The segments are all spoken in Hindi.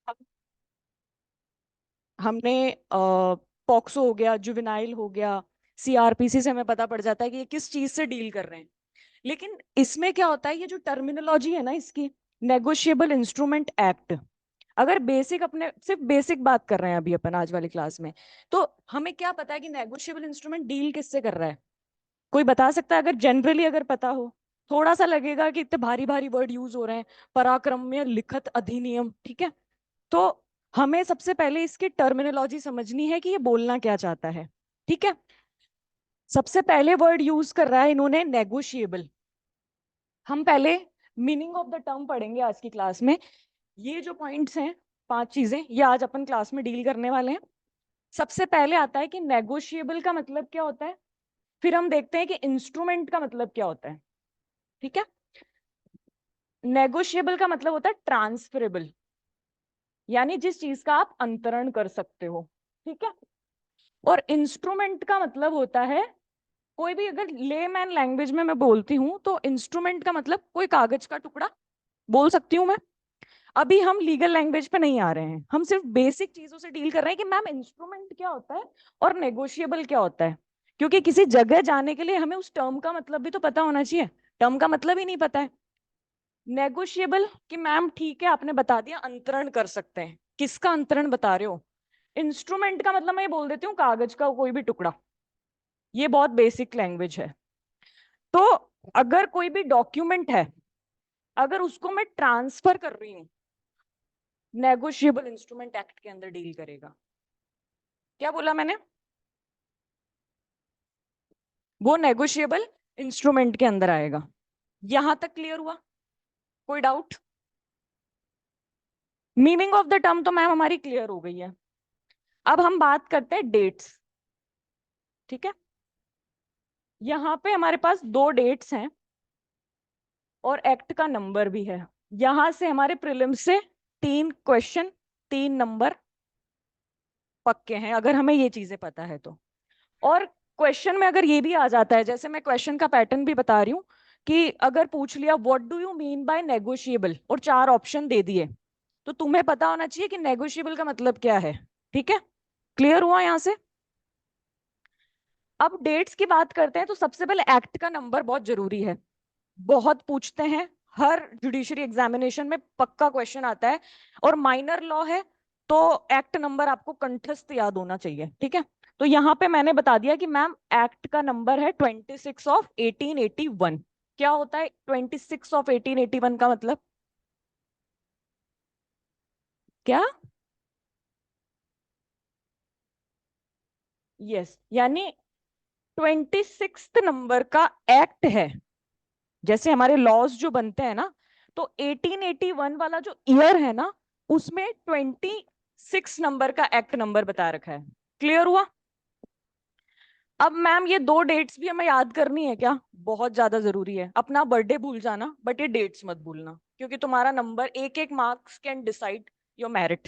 हम हमने पॉक्सो हो गया, जुवेनाइल हो गया, सीआरपीसी से हमें पता पड़ जाता है कि ये किस चीज से डील कर रहे हैं। लेकिन इसमें क्या होता है, ये जो टर्मिनोलॉजी है ना इसकी, नेगोशिएबल इंस्ट्रूमेंट एक्ट, अगर बेसिक अपने सिर्फ बेसिक बात कर रहे हैं अभी अपन आज वाली क्लास में, तो हमें क्या पता है कि नेगोशिएबल इंस्ट्रूमेंट डील किससे कर रहा है? कोई बता सकता है? अगर जनरली अगर पता हो, थोड़ा सा लगेगा कि इतने भारी भारी वर्ड यूज हो रहे हैं, पराक्रम्य लिखित अधिनियम, ठीक है। तो हमें सबसे पहले इसकी टर्मिनोलॉजी समझनी है कि ये बोलना क्या चाहता है, ठीक है। सबसे पहले वर्ड यूज कर रहा है इन्होंने नेगोशिएबल। हम पहले मीनिंग ऑफ द टर्म पढ़ेंगे आज की क्लास में। ये जो पॉइंट्स हैं, 5 चीजें, ये आज अपन क्लास में डील करने वाले हैं। सबसे पहले आता है कि नेगोशिएबल का मतलब क्या होता है, फिर हम देखते हैं कि इंस्ट्रूमेंट का मतलब क्या होता है, ठीक है। नेगोशिएबल का मतलब होता है ट्रांसफरेबल, यानी जिस चीज का आप अंतरण कर सकते हो, ठीक है। और इंस्ट्रूमेंट का मतलब होता है, कोई भी अगर लेमैन लैंग्वेज में मैं बोलती हूँ तो इंस्ट्रूमेंट का मतलब कोई कागज का टुकड़ा बोल सकती हूँ मैं। अभी हम लीगल लैंग्वेज पे नहीं आ रहे हैं, हम सिर्फ बेसिक चीजों से डील कर रहे हैं कि मैम इंस्ट्रूमेंट क्या होता है और नेगोशिएबल क्या होता है। क्योंकि किसी जगह जाने के लिए हमें उस टर्म का मतलब भी तो पता होना चाहिए, टर्म का मतलब ही नहीं पता है। नेगोशिएबल कि मैम ठीक है, आपने बता दिया अंतरण कर सकते हैं, किसका अंतरण बता रहे हो। इंस्ट्रूमेंट का मतलब मैं ये बोल देती हूँ कागज का कोई भी टुकड़ा। ये बहुत बेसिक लैंग्वेज है। तो अगर कोई भी डॉक्यूमेंट है, अगर उसको मैं ट्रांसफर कर रही हूँ, नेगोशिएबल इंस्ट्रूमेंट एक्ट के अंदर डील करेगा। क्या बोला मैंने? वो नेगोशिएबल इंस्ट्रूमेंट के अंदर आएगा। यहां तक क्लियर हुआ? कोई doubt? Meaning of the term तो मैम हमारी क्लियर हो गई है। अब हम बात करते हैं डेट्स, ठीक है। यहाँ पे हमारे पास 2 डेट्स हैं और एक्ट का नंबर भी है। यहां से हमारे प्रीलिम्स से 3 क्वेश्चन, 3 नंबर पक्के हैं, अगर हमें ये चीजें पता है तो। और क्वेश्चन में अगर ये भी आ जाता है, जैसे मैं क्वेश्चन का पैटर्न भी बता रही हूँ, कि अगर पूछ लिया what do you mean by negotiable और 4 ऑप्शन दे दिए, तो तुम्हें पता होना चाहिए कि नेगोशिएबल का मतलब क्या है, ठीक है। क्लियर हुआ यहां से? अब डेट्स की बात करते हैं, तो सबसे पहले एक्ट का नंबर बहुत जरूरी है, बहुत पूछते हैं, हर जुडिशरी एग्जामिनेशन में पक्का क्वेश्चन आता है। और माइनर लॉ है तो एक्ट नंबर आपको कंठस्थ याद होना चाहिए, ठीक है। तो यहाँ पे मैंने बता दिया कि मैम एक्ट का नंबर है 26 ऑफ 1881। क्या होता है 26 ऑफ 1881 का मतलब? क्या? यस, यानी 26 नंबर का एक्ट है। जैसे हमारे लॉज जो बनते हैं ना, तो 1881 वाला जो ईयर है ना, उसमें 26 नंबर का एक्ट नंबर बता रखा है। क्लियर हुआ? अब मैम ये 2 डेट्स भी हमें याद करनी है क्या? बहुत ज्यादा जरूरी है। अपना बर्थडे भूल जाना बट ये डेट्स मत भूलना, क्योंकि तुम्हारा नंबर एक एक marks can decide your merit.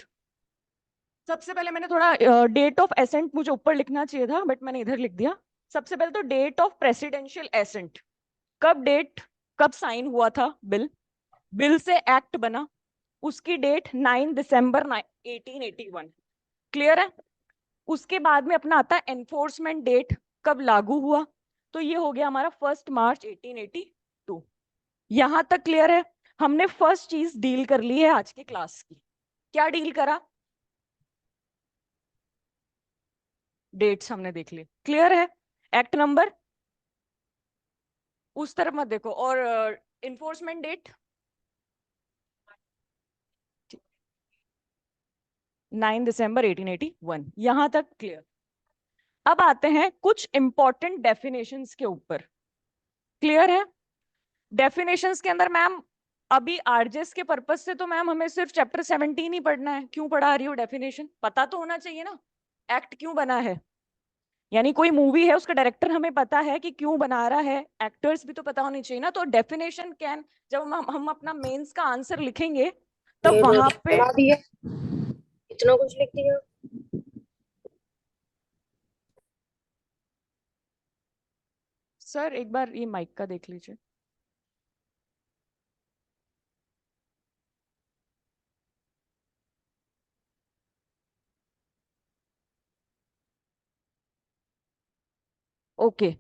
सबसे पहले मैंने थोड़ा डेट ऑफ एसेंट मुझे ऊपर लिखना चाहिए था बट मैंने इधर लिख दिया। सबसे पहले तो डेट ऑफ प्रेसिडेंशियल एसेंट, कब डेट, कब साइन हुआ था बिल, बिल से एक्ट बना, उसकी डेट 9 दिसंबर 1881। क्लियर है? उसके बाद में अपना आता है एनफोर्समेंट डेट, कब लागू हुआ, तो ये हो गया हमारा 1 मार्च 1882। यहां तक क्लियर है? हमने फर्स्ट चीज डील कर ली है आज की क्लास की। क्या डील करा? डेट्स हमने देख ली, क्लियर है। एक्ट नंबर उस तरफ मत देखो, और इन्फोर्समेंट डेट 9 दिसंबर 1881, यहां तक क्लियर। अब आते हैं कुछ इंपॉर्टेंट डेफिनेशंस के ऊपर। क्लियर है? डेफिनेशंस के अंदर मैम, अभी आरजेएस के पर्पस से तो मैम हमें सिर्फ चैप्टर 17 ही पढ़ना है। क्यों पढ़ा रही हो? डेफिनेशन पता तो होना चाहिए ना, एक्ट क्यों बना है। यानी कोई मूवी है, उसका डायरेक्टर हमें पता है कि क्यों बना रहा है, एक्टर्स भी तो पता होनी चाहिए ना। तो डेफिनेशन कैन, जब हम अपना मेंस का आंसर लिखेंगे तब ये तो वहां पे। बना दिया, इतना कुछ लिख दिया। सर एक बार ये माइक का देख लीजिए। ओके,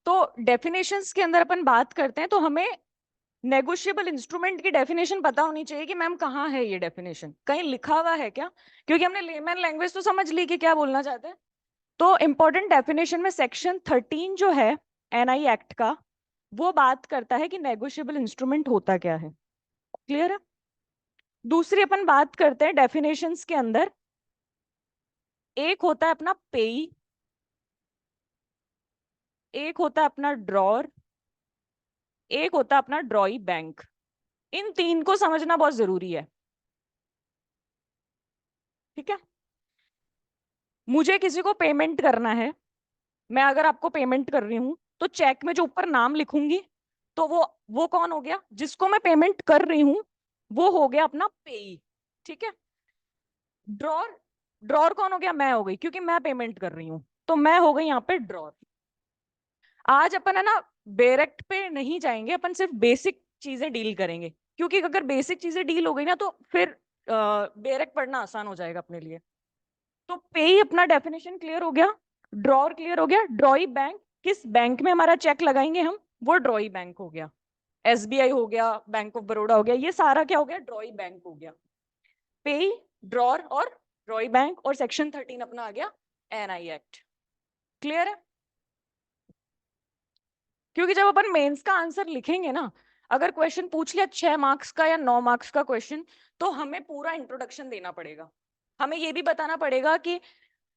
तो डेफिनेशंस के अंदर अपन बात करते हैं तो हमें नेगोशिएबल इंस्ट्रूमेंट की डेफिनेशन पता होनी चाहिए कि मैम कहाँ है ये डेफिनेशन, कहीं लिखा हुआ है क्या? क्योंकि हमने लेमैन लैंग्वेज तो समझ ली कि क्या बोलना चाहते हैं। तो इंपॉर्टेंट डेफिनेशन में सेक्शन 13 जो है एनआई एक्ट का, वो बात करता है कि नेगोशिएबल इंस्ट्रूमेंट होता क्या है। क्लियर है? दूसरी अपन बात करते हैं डेफिनेशंस के अंदर, एक होता है अपना पेई, एक होता है अपना ड्रॉर, एक होता है अपना ड्रॉई बैंक। इन तीन को समझना बहुत जरूरी है। ठीक है? मुझे किसी को पेमेंट करना है, मैं अगर आपको पेमेंट कर रही हूं तो चेक में जो ऊपर नाम लिखूंगी, तो वो कौन हो गया? जिसको मैं पेमेंट कर रही हूं वो हो गया अपना पेई। ठीक है? ड्रॉर, ड्रॉर कौन हो गया? मैं हो गई, क्योंकि मैं पेमेंट कर रही हूं, तो मैं हो गई यहाँ पे ड्रॉर। आज अपन है ना डायरेक्ट पे नहीं जाएंगे, अपन सिर्फ बेसिक चीजें डील करेंगे, क्योंकि अगर बेसिक चीजें डील हो गई ना तो फिर डायरेक्ट पढ़ना आसान हो जाएगा अपने लिए। तो पे ही अपना डेफिनेशन क्लियर हो गया, ड्रॉर क्लियर हो गया, ड्रॉई बैंक, किस बैंक में हमारा चेक लगाएंगे हम, वो ड्रॉई बैंक हो गया। एसबीआई हो गया, बैंक ऑफ बड़ौदा हो गया, ये सारा क्या हो गया? ड्रॉई बैंक हो गया। पे, ड्रॉर और ड्रॉई बैंक, और सेक्शन 13 अपना आ गया एनआई एक्ट। क्लियर है? क्योंकि जब अपन मेंस का आंसर लिखेंगे ना, अगर क्वेश्चन पूछ लिया 6 मार्क्स का या 9 मार्क्स का क्वेश्चन, तो हमें पूरा इंट्रोडक्शन देना पड़ेगा। हमें ये भी बताना पड़ेगा कि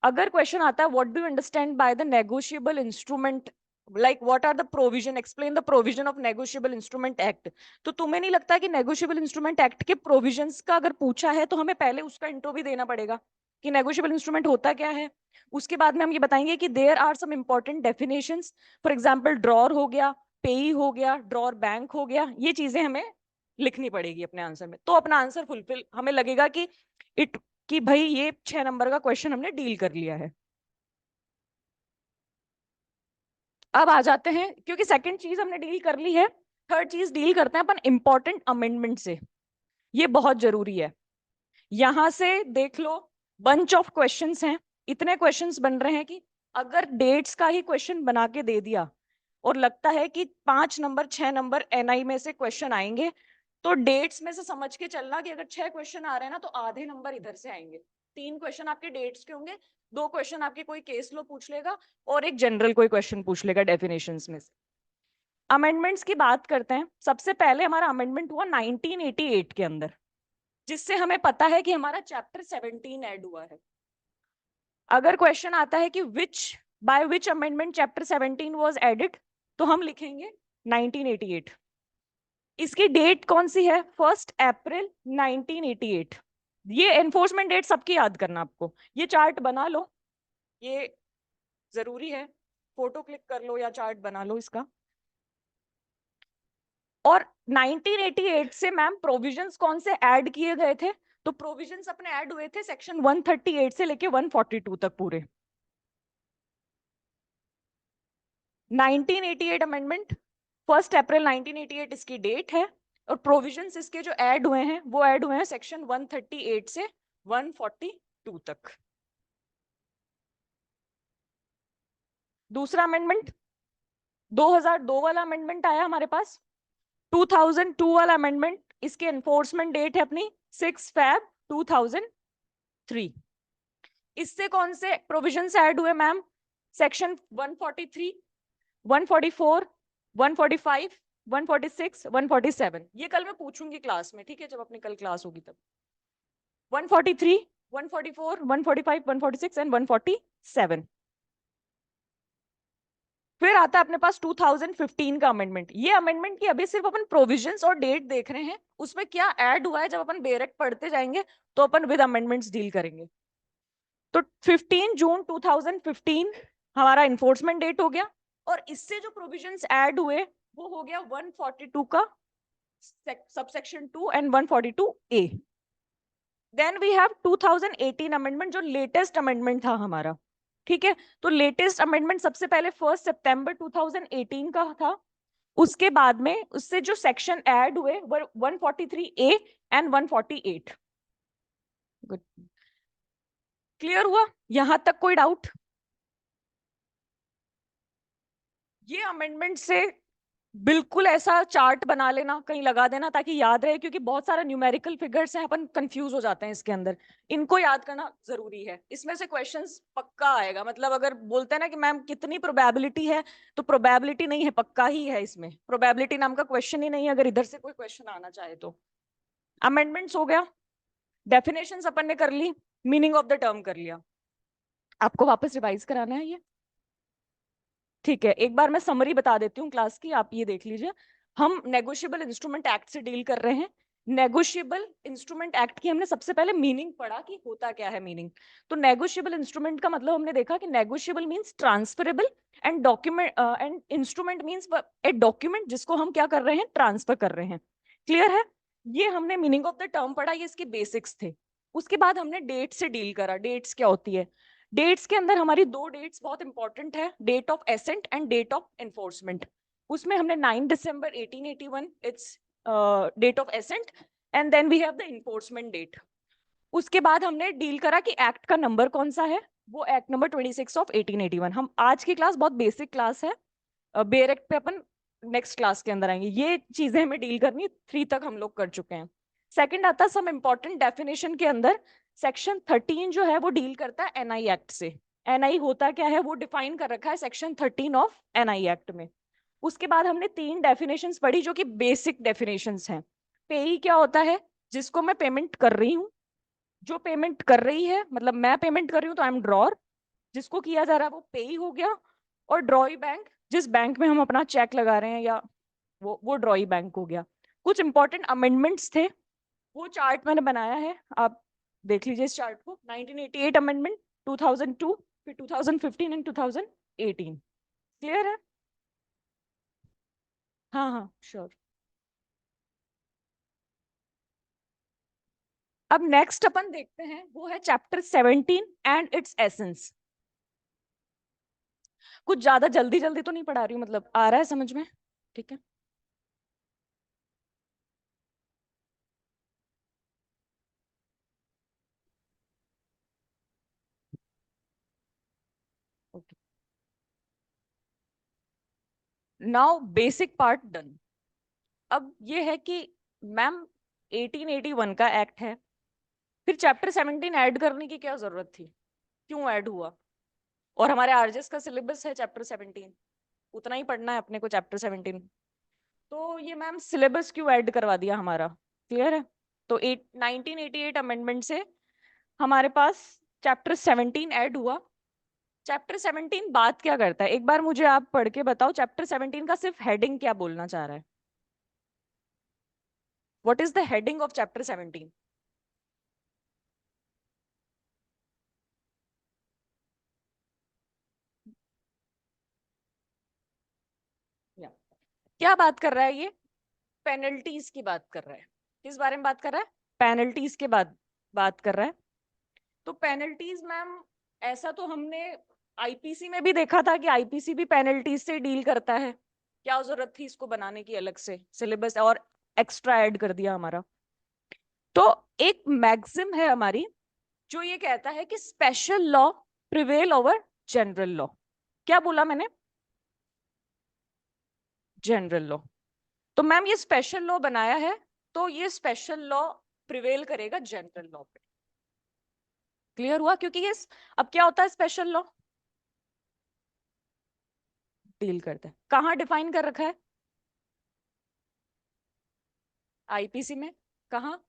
अगर क्वेश्चन आता है what do you understand by the negotiable instrument, like what are the provision, explain the provision of negotiable instrument act, तो तुम्हें नहीं लगता कि नेगोशिएबल इंस्ट्रूमेंट एक्ट के प्रोविजंस का अगर पूछा है तो हमें पहले उसका इंट्रो भी देना पड़ेगा कि नेगोशिएबल इंस्ट्रूमेंट होता क्या है। उसके बाद में हम ये बताएंगे कि there are some important definitions, for example drawer हो गया, पेई हो गया, ड्रॉर बैंक हो गया, ये चीजें हमें लिखनी पड़ेगी अपने आंसर में, तो अपना आंसर फुलफिल हमें लगेगा कि इट, कि भाई ये 6 नंबर का क्वेश्चन हमने डील कर लिया है। अब आ जाते हैं, क्योंकि सेकंड चीज हमने डील कर ली है, थर्ड चीज डील करते हैं अपन इंपॉर्टेंट अमेंडमेंट से। ये बहुत जरूरी है। यहां से देख लो, बंच ऑफ क्वेश्चंस हैं, इतने क्वेश्चंस बन रहे हैं कि अगर डेट्स का ही क्वेश्चन बना के दे दिया और लगता है कि 5 नंबर 6 नंबर एनआई में से क्वेश्चन आएंगे, तो डेट्स में से समझ के चलना कि अगर 6 क्वेश्चन आ रहे हैं ना तो आधे नंबर इधर से आएंगे। 3 क्वेश्चन आपके डेट्स के होंगे, 2 क्वेश्चन आपके कोई केस लो पूछ लेगा, और एक जनरल कोई क्वेश्चन पूछ लेगा डेफिनेशंस में से। अमेंडमेंट्स की बात करते हैं। सबसे पहले हमारा अमेंडमेंट हुआ 1988 के अंदर, जिससे हमें पता है कि हमारा चैप्टर 17 ऐड हुआ है। अगर क्वेश्चन आता है कि which, by which amendment chapter 17 was added, तो हम लिखेंगे 1988। इसकी डेट कौन सी है? 1 अप्रैल 1988। ये एनफोर्समेंट डेट सबकी याद करना आपको, ये चार्ट बना लो, ये जरूरी है, फोटो क्लिक कर लो या चार्ट बना लो इसका। और 1988 से मैम प्रोविजंस कौन से ऐड किए गए थे? तो प्रोविजंस अपने ऐड हुए थे सेक्शन 138 से लेके 142 तक पूरे। 1988 अमेंडमेंट, 1 अप्रैल 1988 इसकी डेट है, और प्रोविजंस इसके जो ऐड हुए हैं वो ऐड हुए हैं सेक्शन 138 से 142 तक। दूसरा अमेंडमेंट 2002 वाला अमेंडमेंट आया हमारे पास। 2002 वाला अमेंडमेंट, इसके एनफोर्समेंट डेट है अपनी 6 फैब 2003। इससे कौन से प्रोविजंस ऐड हुए मैम? सेक्शन 143, 144, 145, 146, 147। ये कल मैं पूछूंगी क्लास में, ठीक है, जब अपनी कल क्लास होगी तब। 143, 144, 145, 146 एंड 147। फिर आता है अपने पास 2015 का अमेंडमेंट। ये अमेंडमेंट की अभी सिर्फ अपन प्रोविजंस और डेट देख रहे हैं, उसमें क्या ऐड हुआ है जब अपन डायरेक्ट पढ़ते जाएंगे तो अपन विद अमेंडमेंट्स डील करेंगे। तो 15 जून 2015 हमारा इन्फोर्समेंट डेट हो गया, और इससे जो प्रोविजंस ऐड हुए वो हो गया 142 का subsection 2 and 142 A. Then we have 2018 amendment, जो लेटेस्ट अमेंडमेंट था हमारा। ठीक है, तो लेटेस्ट अमेंडमेंट सबसे पहले 1 सितंबर 2018 का था। उसके बाद में उससे जो सेक्शन ऐड हुए वो 143 ए एंड 148। गुड, क्लियर हुआ? यहां तक कोई डाउट? ये अमेंडमेंट से बिल्कुल ऐसा चार्ट बना लेना, कहीं लगा देना ताकि याद रहे, क्योंकि बहुत सारा न्यूमेरिकल फिगर्स हैं, अपन कंफ्यूज हो जाते हैं इसके अंदर। इनको याद करना जरूरी है, इसमें से क्वेश्चंस पक्का आएगा। मतलब अगर बोलते हैं ना कि मैम कितनी प्रोबेबिलिटी है, तो प्रोबेबिलिटी नहीं है, पक्का ही है। इसमें प्रोबेबिलिटी नाम का क्वेश्चन ही नहीं है, अगर इधर से कोई क्वेश्चन आना चाहे तो। अमेंडमेंट्स हो गया, डेफिनेशंस अपन ने कर ली, मीनिंग ऑफ द टर्म कर लिया। आपको वापस रिवाइज कराना है ये? ठीक है, एक बार मैं समरी बता देती हूँ क्लास की, आप ये देख लीजिए। हम नेगोशिएबल इंस्ट्रूमेंट एक्ट से डील कर रहे हैं। नेगोशिएबल इंस्ट्रूमेंट एक्ट की हमने सबसे पहले मीनिंग पढ़ा कि होता क्या है मीनिंग। तो नेगोशिएबल इंस्ट्रूमेंट का मतलब हमने देखा कि negotiable means transferable, and document and instrument means a document जिसको हम क्या कर रहे हैं, ट्रांसफर कर रहे हैं। क्लियर है? ये हमने मीनिंग ऑफ द टर्म पढ़ा, ये इसके बेसिक्स थे। उसके बाद हमने डेट से डील करा, डेट्स क्या होती है। डेट्स के अंदर हमारी दो डेट्स बहुत इंपॉर्टेंट है, date of assent and date of enforcement. उसमें हमने 9 दिसंबर 1881 it's date of assent, and then we have the enforcement date. उसके बाद हमने डील करा कि एक्ट का नंबर कौन सा है, वो एक्ट नंबर 26 ऑफ 1881। हम आज की क्लास बहुत बेसिक क्लास है, बेयर एक्ट पे अपन नेक्स्ट क्लास के अंदर आएंगे। ये चीजें हमें डील करनी, 3 तक हम लोग कर चुके हैं। सेकंड आता है सम इंपॉर्टेंट डेफिनेशन के अंदर। सेक्शन 13 जो है वो डील करता है एनआई एक्ट से। एनआई होता क्या है वो डिफाइन कर रखा है सेक्शन 13 ऑफ एनआई एक्ट में। उसके बाद हमने 3 डेफिनेशंस पढ़ी जो कि बेसिक डेफिनेशंस हैं। पेई क्या होता है, जिसको मैं पेमेंट कर रही हूँ, जो पेमेंट कर रही है, मतलब मैं पेमेंट कर रही हूँ तो आई एम ड्रॉर, जिसको किया जा रहा है वो पेई हो गया। और ड्रॉई बैंक, जिस बैंक में हम अपना चेक लगा रहे हैं, या वो ड्रॉई बैंक हो गया। कुछ इंपॉर्टेंट अमेंडमेंट्स थे, वो चार्ट मैंने बनाया है, आप देख लीजिए इस चार्ट को। 1988 अमेंडमेंट, 2002, फिर 2015 एंड 2018। क्लियर है? हाँ हाँ श्योर। अब नेक्स्ट अपन देखते हैं, वो है चैप्टर 17 एंड इट्स एसेंस। कुछ ज्यादा जल्दी जल्दी तो नहीं पढ़ा रही हूँ, मतलब आ रहा है समझ में? ठीक है। Okay, now basic part done. अब ये है कि मैम 1881 का एक्ट है, फिर चैप्टर 17 ऐड करने की क्या जरूरत थी, क्यों ऐड हुआ? और हमारे आरजेएस का सिलेबस है चैप्टर 17, उतना ही पढ़ना है अपने को चैप्टर 17। तो ये मैम सिलेबस क्यों ऐड करवा दिया हमारा? क्लियर है? तो 1988 अमेंडमेंट से हमारे पास चैप्टर 17 ऐड हुआ। चैप्टर 17 बात क्या करता है, एक बार मुझे आप पढ़ के बताओ, चैप्टर 17 का सिर्फ हेडिंग क्या बोलना चाह रहा है? What is the heading of chapter 17? क्या बात कर रहा है ये? पेनल्टीज की बात कर रहा है। किस बारे में बात कर रहा है? पेनल्टीज के बाद बात कर रहा है। तो पेनल्टीज मैम, ऐसा तो हमने आईपीसी में भी देखा था कि आईपीसी भी पेनल्टीज से डील करता है। क्या जरूरत थी इसको बनाने की अलग से सिलेबस, और एक्स्ट्रा ऐड कर दिया हमारा। तो एक मैक्सिम है हमारी जो ये कहता है कि special law prevail over general law. क्या बोला मैंने? General law. तो मैम ये स्पेशल लॉ बनाया है, तो ये स्पेशल लॉ प्रिवेल करेगा जनरल लॉ पे। क्लियर हुआ? क्योंकि ये अब क्या होता है, स्पेशल लॉ डील करता है, कहाँ डिफाइन कर रखा है? आईपीसी में। कहाँ?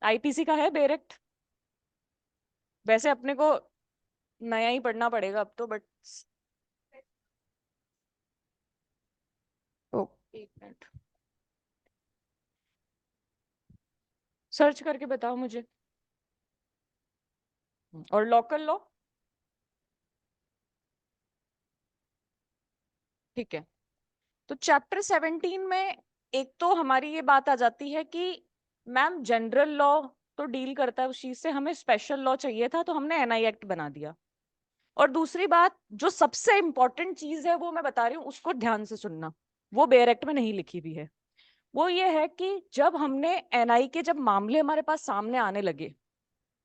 आईपीसी का है डायरेक्ट। वैसे अपने को नया ही पढ़ना पड़ेगा अब तो, बट ओ एक मिनट सर्च करके बताओ मुझे। और लोकल लॉ? ठीक है। तो चैप्टर 17 में एक तो हमारी ये बात आ जाती है कि मैम जनरल लॉ तो डील करता है उस चीज से, हमें स्पेशल लॉ चाहिए था तो हमने एनआई एक्ट बना दिया। और दूसरी बात जो सबसे इंपॉर्टेंट चीज है वो मैं बता रही हूँ, उसको ध्यान से सुनना, वो बेयर एक्ट में नहीं लिखी हुई है। वो ये है कि जब हमने एनआई के जब मामले हमारे पास सामने आने लगे,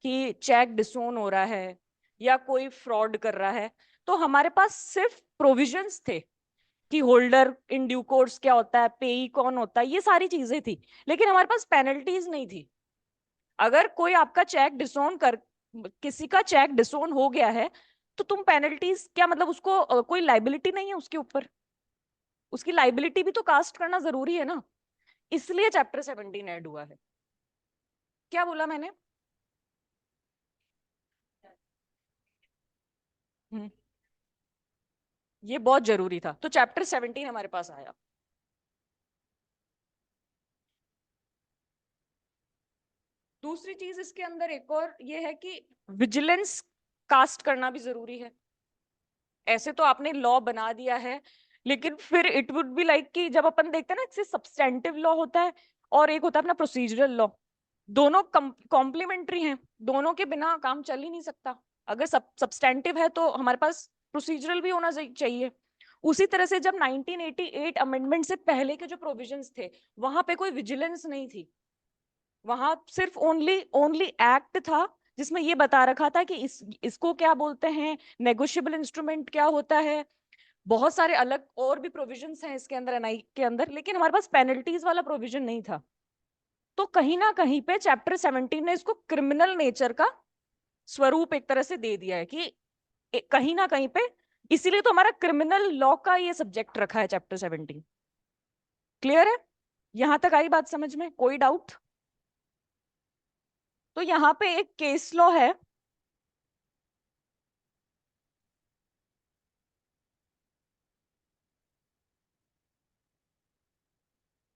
कि चेक डिसोन हो रहा है या कोई फ्रॉड कर रहा है, तो हमारे पास सिर्फ प्रोविजंस थे कि होल्डर इन ड्यू कोर्स क्या होता है, पेई कौन होता है, ये सारी चीजें थी, लेकिन हमारे पास पेनल्टीज नहीं थी। अगर कोई आपका चेक डिसोन कर, किसी का चेक डिसोन हो गया है, तो तुम पेनल्टीज क्या मतलब उसको कोई लाइबिलिटी नहीं है उसके ऊपर, उसकी लाइबिलिटी भी तो कास्ट करना जरूरी है ना, इसलिए चैप्टर 17 ऐड हुआ है। क्या बोला मैंने? हम्म, ये बहुत जरूरी था, तो चैप्टर 17 हमारे पास आया। दूसरी चीज इसके अंदर एक और ये है कि विजिलेंस कास्ट करना भी जरूरी है। ऐसे तो आपने लॉ बना दिया है, लेकिन फिर इट वुड बी लाइक कि जब अपन देखते हैं ना, इससे सब्सटेंटिव लॉ होता है और एक होता है अपना प्रोसीजरल लॉ, दोनों कॉम्प्लीमेंट्री हैं, दोनों के बिना काम चल ही नहीं सकता। अगर सब्सटेंटिव है तो हमारे पास प्रोसीजरल भी होना चाहिए। उसी तरह से जब 1988 अमेंडमेंट से पहले के जो प्रोविजंस थे, वहां पे कोई विजिलेंस नहीं थी, वहां सिर्फ ओनली ओनली एक्ट था जिसमें ये बता रखा था कि इसको क्या बोलते हैं, नेगोशिएबल इंस्ट्रूमेंट क्या होता है, बहुत सारे अलग और भी प्रोविजंस हैं इसके अंदर एनआई के अंदर, लेकिन हमारे पास पेनल्टीज वाला प्रोविजन नहीं था। तो कहीं ना कहीं पे चैप्टर 17 ने इसको क्रिमिनल नेचर का स्वरूप एक तरह से दे दिया है कि कहीं ना कहीं पे, इसीलिए तो हमारा क्रिमिनल लॉ का ये सब्जेक्ट रखा है चैप्टर 17। क्लियर है? यहां तक आई बात समझ में? कोई डाउट? तो यहाँ पे एक केस लॉ है,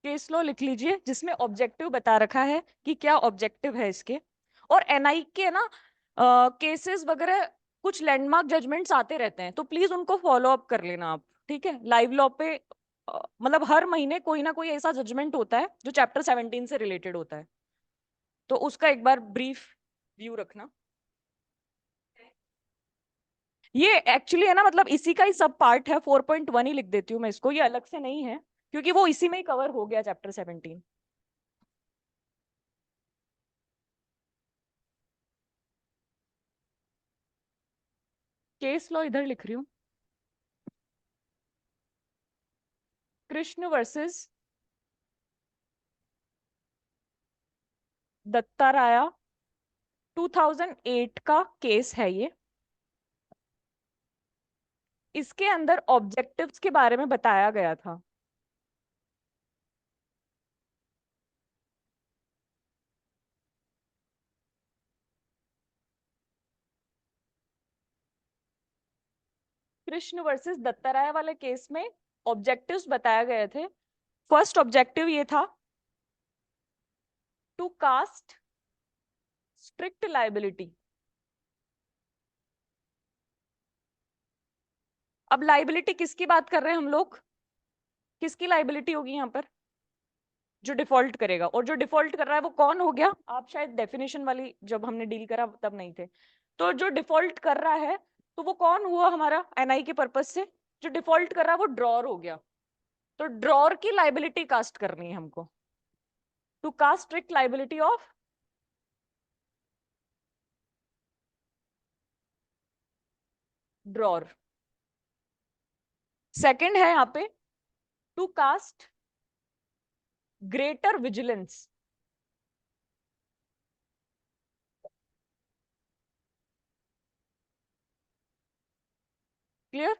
केस लॉ लिख लीजिए जिसमें ऑब्जेक्टिव बता रखा है कि क्या ऑब्जेक्टिव है इसके। और एनआई के ना केसेस वगैरह कुछ लैंडमार्क जजमेंट्स आते रहते हैं, तो प्लीज उनको फॉलो अप कर लेना आप, ठीक है? लाइव लॉ पे मतलब हर महीने कोई ना कोई ऐसा जजमेंट होता है जो चैप्टर 17 से रिलेटेड होता है, तो उसका एक बार ब्रीफ व्यू रखना। ये एक्चुअली है ना, मतलब इसी का ही सब पार्ट है, 4.1 ही लिख देती हूँ मैं इसको, ये अलग से नहीं है, क्योंकि वो इसी में ही कवर हो गया चैप्टर 17। केस लॉ इधर लिख रही हूँ, कृष्ण वर्सेस दत्ता राया, 2008 का केस है ये। इसके अंदर ऑब्जेक्टिव्स के बारे में बताया गया था। कृष्ण वर्सेस दत्ता राय वाले केस में ऑब्जेक्टिव्स बताए गए थे। फर्स्ट ऑब्जेक्टिव ये था, टू कास्ट स्ट्रिक्ट लाइबिलिटी। अब लाइबिलिटी किसकी बात कर रहे हैं हम लोग? किसकी लाइबिलिटी होगी यहाँ पर? जो डिफॉल्ट करेगा, और जो डिफॉल्ट कर रहा है वो कौन हो गया? आप शायद डेफिनेशन वाली जब हमने डील करा तब नहीं थे। तो जो डिफॉल्ट कर रहा है, तो वो कौन हुआ हमारा एनआई के पर्पज से? जो डिफॉल्ट कर रहा है वो ड्रॉर हो गया। तो ड्रॉर की लाइबिलिटी कास्ट करनी है हमको, to cast strict liability of drawer. Second है यहाँ पे, to cast greater vigilance. Clear?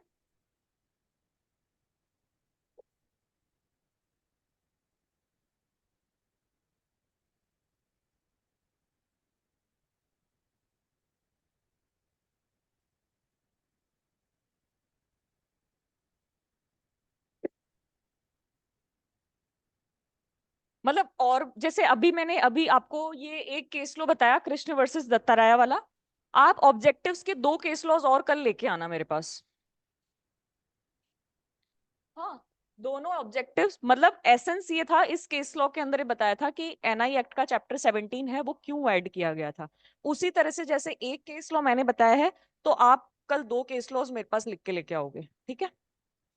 मतलब और जैसे अभी मैंने अभी आपको ये एक केस लॉ बताया, कृष्ण वर्सेस दत्ताराया वाला, आप ऑब्जेक्टिव्स के दो केस लॉज और कल लेके आना मेरे पास। हाँ, दोनों ऑब्जेक्टिव्स, मतलब एसेंस ये था इस केस लॉ के अंदर, ये बताया था कि एनआई एक्ट का चैप्टर 17 है वो क्यों ऐड किया गया था। उसी तरह से जैसे एक केस लॉ मैंने बताया है, तो आप कल दो केस लॉज मेरे पास लिख के लेके आओगे, ठीक है?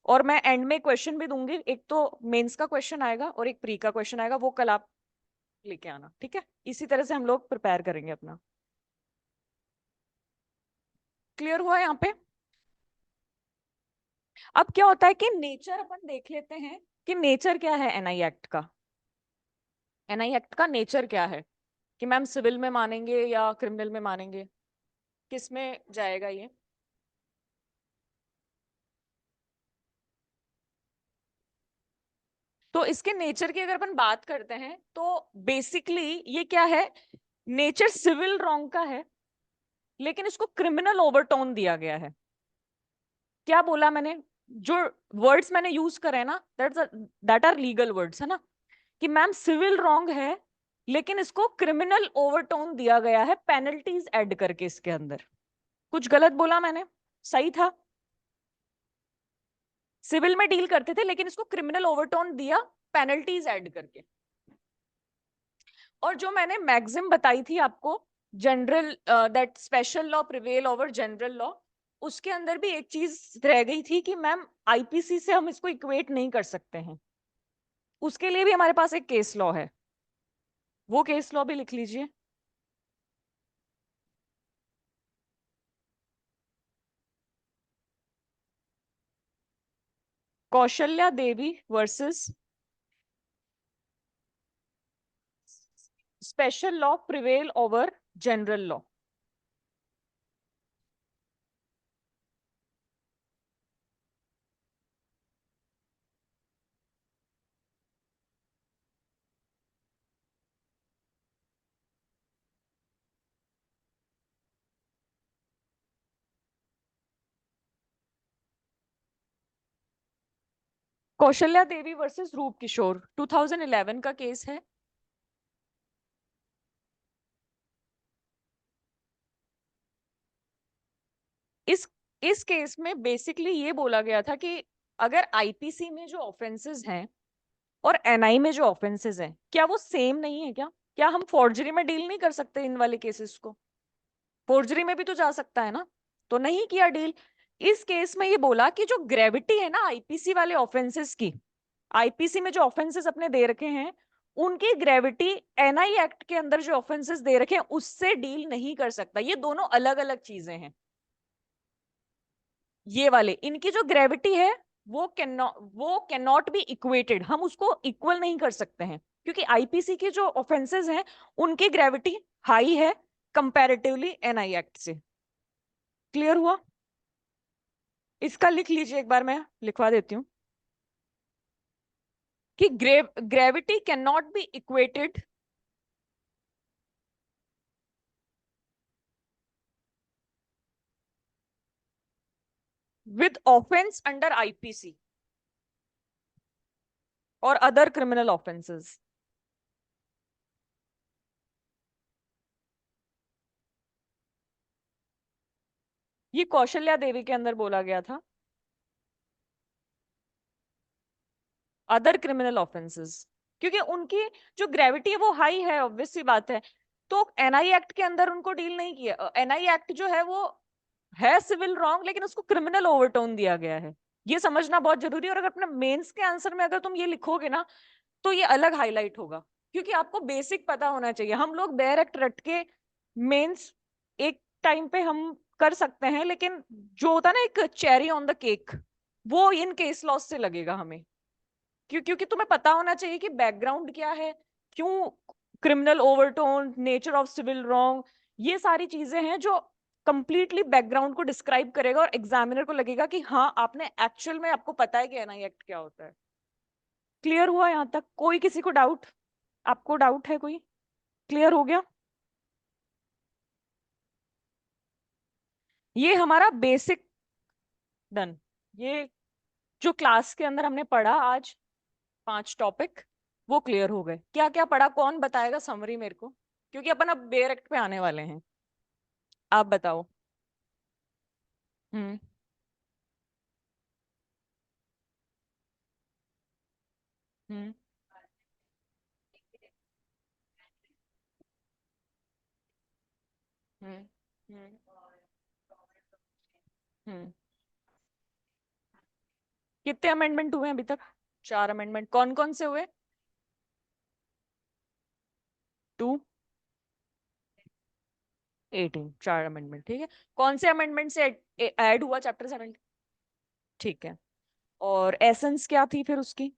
और मैं एंड में क्वेश्चन भी दूंगी, एक तो मेंस का क्वेश्चन आएगा और एक प्री का क्वेश्चन आएगा, वो कल आप लेके आना, ठीक है? इसी तरह से हम लोग प्रिपेयर करेंगे अपना। क्लियर हुआ यहाँ पे? अब क्या होता है कि नेचर अपन देख लेते हैं कि नेचर क्या है एनआई एक्ट का। एनआई एक्ट का नेचर क्या है कि मैम सिविल में मानेंगे या क्रिमिनल में मानेंगे, किस में जाएगा ये? तो इसके नेचर की अगर अपन बात करते हैं तो बेसिकली ये क्या है, नेचर सिविल रॉन्ग का है लेकिन इसको क्रिमिनल ओवरटोन दिया गया है। क्या बोला मैंने? जो वर्ड्स मैंने यूज करे हैं ना, दैट आर लीगल वर्ड्स, है ना? कि मैम सिविल रॉन्ग है लेकिन इसको क्रिमिनल ओवरटोन दिया गया है पेनल्टीज ऐड करके इसके अंदर। कुछ गलत बोला मैंने? सही था? सिविल में डील करते थे लेकिन इसको क्रिमिनल ओवरटोन दिया पेनल्टीज ऐड करके। और जो मैंने मैक्सिम बताई थी आपको, general that special law prevail over general law, उसके अंदर भी एक चीज रह गई थी कि मैम आईपीसी से हम इसको इक्वेट नहीं कर सकते हैं। उसके लिए भी हमारे पास एक केस लॉ है, वो केस लॉ भी लिख लीजिए। Kaushalya Devi versus special law prevail over general law. Kaushalya Devi versus Roop Kishore 2011 का केस है। इस इस केस में बेसिकली ये बोला गया था कि अगर आईपीसी में जो ऑफेंसेस हैं और एनआई में जो ऑफेंसेस हैं, क्या वो सेम नहीं है क्या? क्या हम फोर्जरी में डील नहीं कर सकते इन वाले केसेस को? फोर्जरी में भी तो जा सकता है ना। तो नहीं किया डील। इस केस में ये बोला कि जो ग्रेविटी है ना आईपीसी वाले ऑफेंसेस की, आईपीसी में जो ऑफेंसेस अपने दे रखे हैं उनकी ग्रेविटी एनआई एक्ट के अंदर जो ऑफेंसेस दे रखे हैं उससे डील नहीं कर सकता। ये दोनों अलग अलग चीजें हैं। ये वाले इनकी जो ग्रेविटी है वो कैन नॉट बी इक्वेटेड, हम उसको इक्वल नहीं कर सकते हैं क्योंकि आईपीसी के जो ऑफेंसेस हैं उनकी ग्रेविटी हाई है कंपैरेटिवली एनआई एक्ट से। क्लियर हुआ? इसका लिख लीजिए, एक बार मैं लिखवा देती हूँ कि gravity can not be equated with offence under IPC और अदर क्रिमिनल ऑफेंसेस। ये कौशल्या देवी के अंदर बोला गया था, अदर क्रिमिनल ऑफेंसेस, क्योंकि उनकी जो ग्रेविटी है वो हाई है, ऑब्वियस सी बात है। तो एनआई एक्ट के अंदर उनको डील नहीं किया। एनआई एक्ट जो है वो है सिविल रॉन्ग लेकिन उसको क्रिमिनल ओवरटोन दिया गया है। ये समझना बहुत जरूरी है। और अगर अपने मेंस के आंसर में अगर तुम ये लिखोगे ना तो ये अलग हाईलाइट होगा, क्योंकि आपको बेसिक पता होना चाहिए। हम लोग डायरेक्ट रट के मेंस एक टाइम पे हम कर सकते हैं लेकिन जो होता है ना एक चेरी ऑन द केक, वो इन केस लॉस से लगेगा हमें। क्योंकि तुम्हें पता होना चाहिए कि बैकग्राउंड क्या है, क्यों criminal overtone, nature of civil wrong, ये सारी चीजें हैं जो कंप्लीटली बैकग्राउंड को डिस्क्राइब करेगा और एग्जामिनर को लगेगा कि हाँ आपने एक्चुअल में आपको पता है कि एनआई एक्ट क्या होता है। क्लियर हुआ यहाँ तक? कोई किसी को डाउट? आपको डाउट है कोई? क्लियर हो गया? ये हमारा बेसिक डन। ये जो क्लास के अंदर हमने पढ़ा आज 5 टॉपिक, वो क्लियर हो गए। क्या क्या पढ़ा कौन बताएगा समरी मेरे को, क्योंकि अपन अब बेयर एक्ट पे आने वाले हैं। आप बताओ। हम्म। हम्म। हम्म। हम्म। हम्म। कितने अमेंडमेंट हुए हैं अभी तक? 4 अमेंडमेंट। कौन कौन से हुए? 2। 18 4 अमेंडमेंट, ठीक है। कौन से अमेंडमेंट से ऐड हुआ चैप्टर 7? ठीक है। और एसेंस क्या थी फिर उसकी?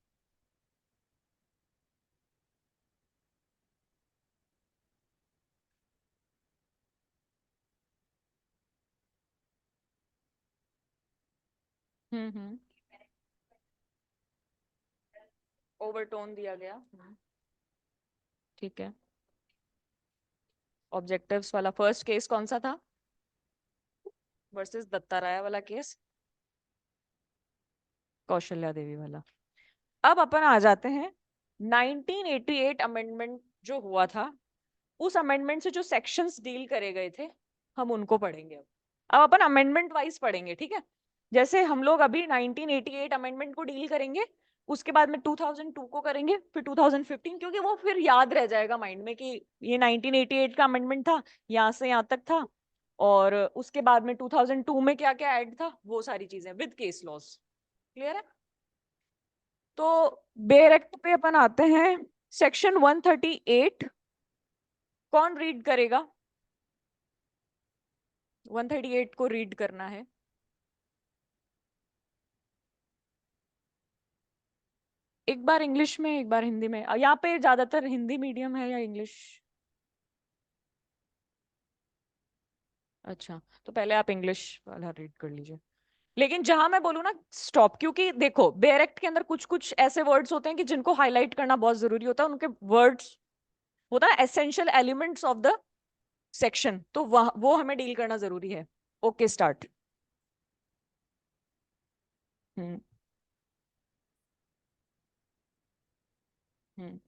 हम्म। ओवरटोन दिया गया। ठीक है। ऑब्जेक्टिव्स वाला फर्स्ट केस कौन सा था? वर्सेस दत्ता राय वाला केस, कौशल्या देवी वाला। अब अपन आ जाते हैं 1988 अमेंडमेंट जो हुआ था, उस अमेंडमेंट से जो सेक्शंस डील करे गए थे, हम उनको पढ़ेंगे। अब अपन अमेंडमेंट वाइज पढ़ेंगे, ठीक है। जैसे हम लोग अभी 1988 अमेंडमेंट को डील करेंगे, उसके बाद में 2002 को करेंगे, फिर 2015, क्योंकि वो फिर याद रह जाएगा माइंड में कि ये 1988 का अमेंडमेंट था, यहाँ से यहाँ तक था, और उसके बाद में 2002 में क्या क्या ऐड था, वो सारी चीजें विद केस लॉस। क्लियर है? तो बेयर एक्ट पे अपन आते हैं। सेक्शन 138 कौन रीड करेगा? 138 को रीड करना है। एक बार इंग्लिश में, एक बार हिंदी में। यहाँ पे ज्यादातर हिंदी मीडियम है या इंग्लिश? अच्छा, तो पहले आप इंग्लिश वाला रीड कर लीजिए। लेकिन जहां मैं बोलूँ ना स्टॉप, क्योंकि देखो बेयर एक्ट के अंदर कुछ कुछ ऐसे वर्ड्स होते हैं कि जिनको हाईलाइट करना बहुत जरूरी होता है, उनके वर्ड्स होता है essential elements of the section, तो वो हमें डील करना जरूरी है। Okay, start. Hmm. Hmm.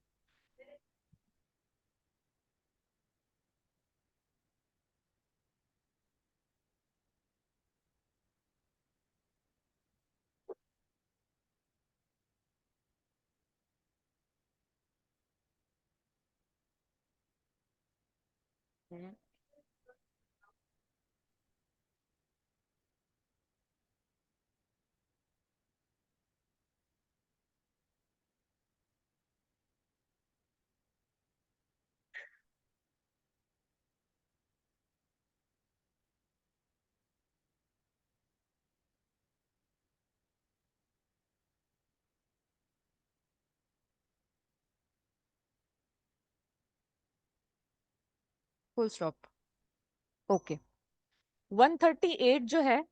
Full stop. Okay. 138 जो है,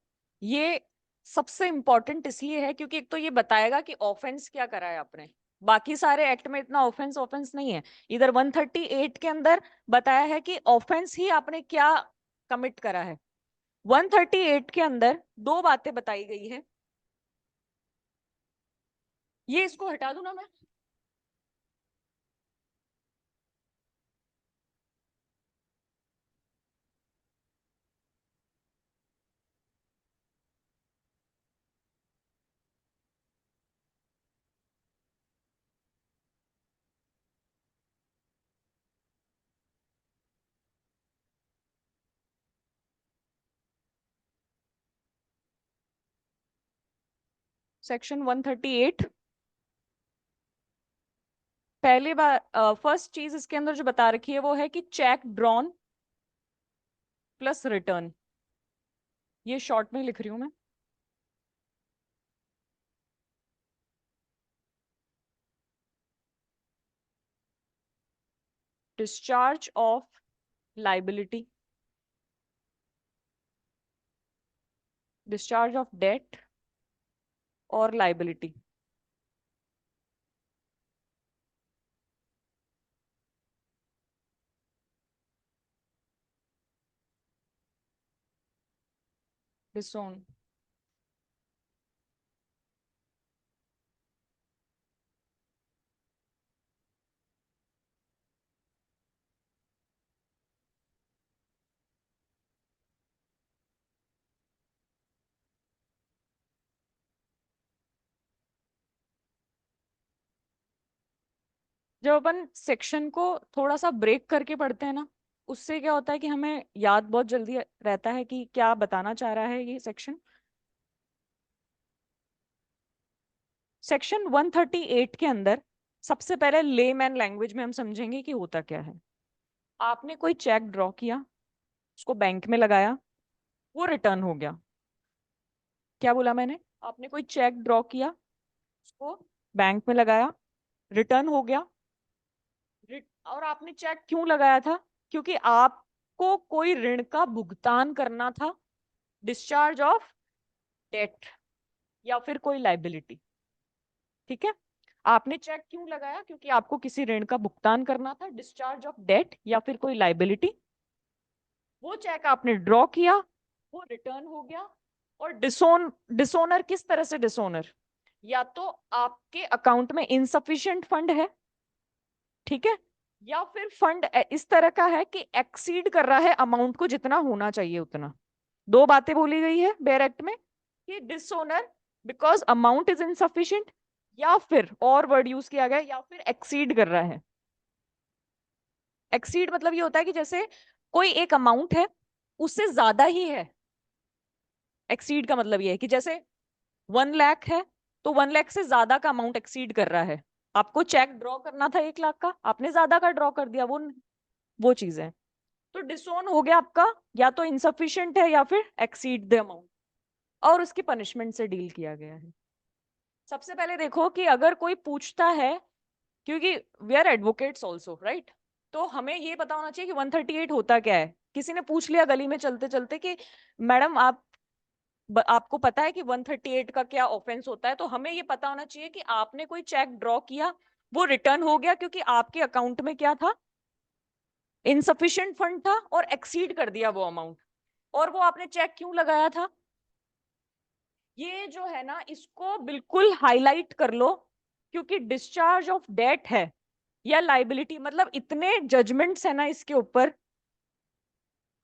ये सबसे इंपॉर्टेंट इसलिए है क्योंकि एक तो ये बताएगा कि ऑफेंस क्या करा है आपने। बाकी सारे एक्ट में इतना ऑफेंस ऑफेंस नहीं है, इधर 138 के अंदर बताया है कि ऑफेंस ही आपने क्या कमिट करा है। 138 के अंदर दो बातें बताई गई है। ये इसको हटा दूं ना मैं? सेक्शन 138, पहली बार फर्स्ट चीज इसके अंदर जो बता रखी है वो है कि चेक ड्रॉन प्लस रिटर्न। ये शॉर्ट में लिख रही हूं मैं। Discharge of liability, discharge of debt और लाइबिलिटी। डिसोन। जब अपन सेक्शन को थोड़ा सा ब्रेक करके पढ़ते हैं ना, उससे क्या होता है कि हमें याद बहुत जल्दी रहता है कि क्या बताना चाह रहा है ये सेक्शन। सेक्शन 138 के अंदर सबसे पहले लेमैन लैंग्वेज में हम समझेंगे कि होता क्या है। आपने कोई चेक ड्रॉ किया, उसको बैंक में लगाया, वो रिटर्न हो गया। क्या बोला मैंने? आपने कोई चेक ड्रॉ किया, उसको बैंक में लगाया, रिटर्न हो गया। और आपने चेक क्यों लगाया था? क्योंकि आपको कोई ऋण का भुगतान करना था, डिस्चार्ज ऑफ डेट या फिर कोई लाइबिलिटी। ठीक है, आपने चेक क्यों लगाया? क्योंकि आपको किसी ऋण का भुगतान करना था, डिस्चार्ज ऑफ डेट या फिर कोई लाइबिलिटी। वो चेक आपने ड्रॉ किया, वो रिटर्न हो गया। और डिसोनर किस तरह से डिसोनर? या तो आपके अकाउंट में इनसफिशिएंट फंड है, ठीक है, या फिर फंड इस तरह का है कि एक्सीड कर रहा है अमाउंट को, जितना होना चाहिए उतना। दो बातें बोली गई है बेयर एक्ट में कि डिसोनर बिकॉज अमाउंट इज इनसफिशिएंट, या फिर और वर्ड यूज किया गया, या फिर एक्सीड कर रहा है। एक्सीड मतलब ये होता है कि जैसे कोई एक अमाउंट है, उससे ज्यादा ही है। एक्सीड का मतलब ये है कि जैसे 1 लाख है, तो 1 लाख से ज्यादा का अमाउंट एक्सीड कर रहा है। आपको चेक ड्रॉ करना था 1 लाख का, आपने ज्यादा का ड्रॉ कर दिया, वो चीज है। तो डिसोन हो गया आपका, या तो इनसफिशिएंट है या फिर एक्सीड द अमाउंट, और उसकी पनिशमेंट से डील किया गया है। सबसे पहले देखो कि अगर कोई पूछता है, क्योंकि we are advocates also right, तो हमें ये पता होना चाहिए कि 138 होता क्या है। किसी ने पूछ लिया गली में चलते चलते कि मैडम आपको पता है कि 138 का क्या ऑफेंस होता है, तो हमें ये पता होना चाहिए कि आपने कोई चेक ड्रॉ किया, वो रिटर्न हो गया क्योंकि आपके अकाउंट में क्या था, इनसफिशिएंट फंड था, और एक्सीड कर दिया वो अमाउंट। और वो आपने चेक क्यों लगाया था? ये जो है ना, इसको बिल्कुल हाईलाइट कर लो, क्योंकि डिस्चार्ज ऑफ डेट है या लाइबिलिटी, मतलब इतने जजमेंट्स है ना इसके ऊपर।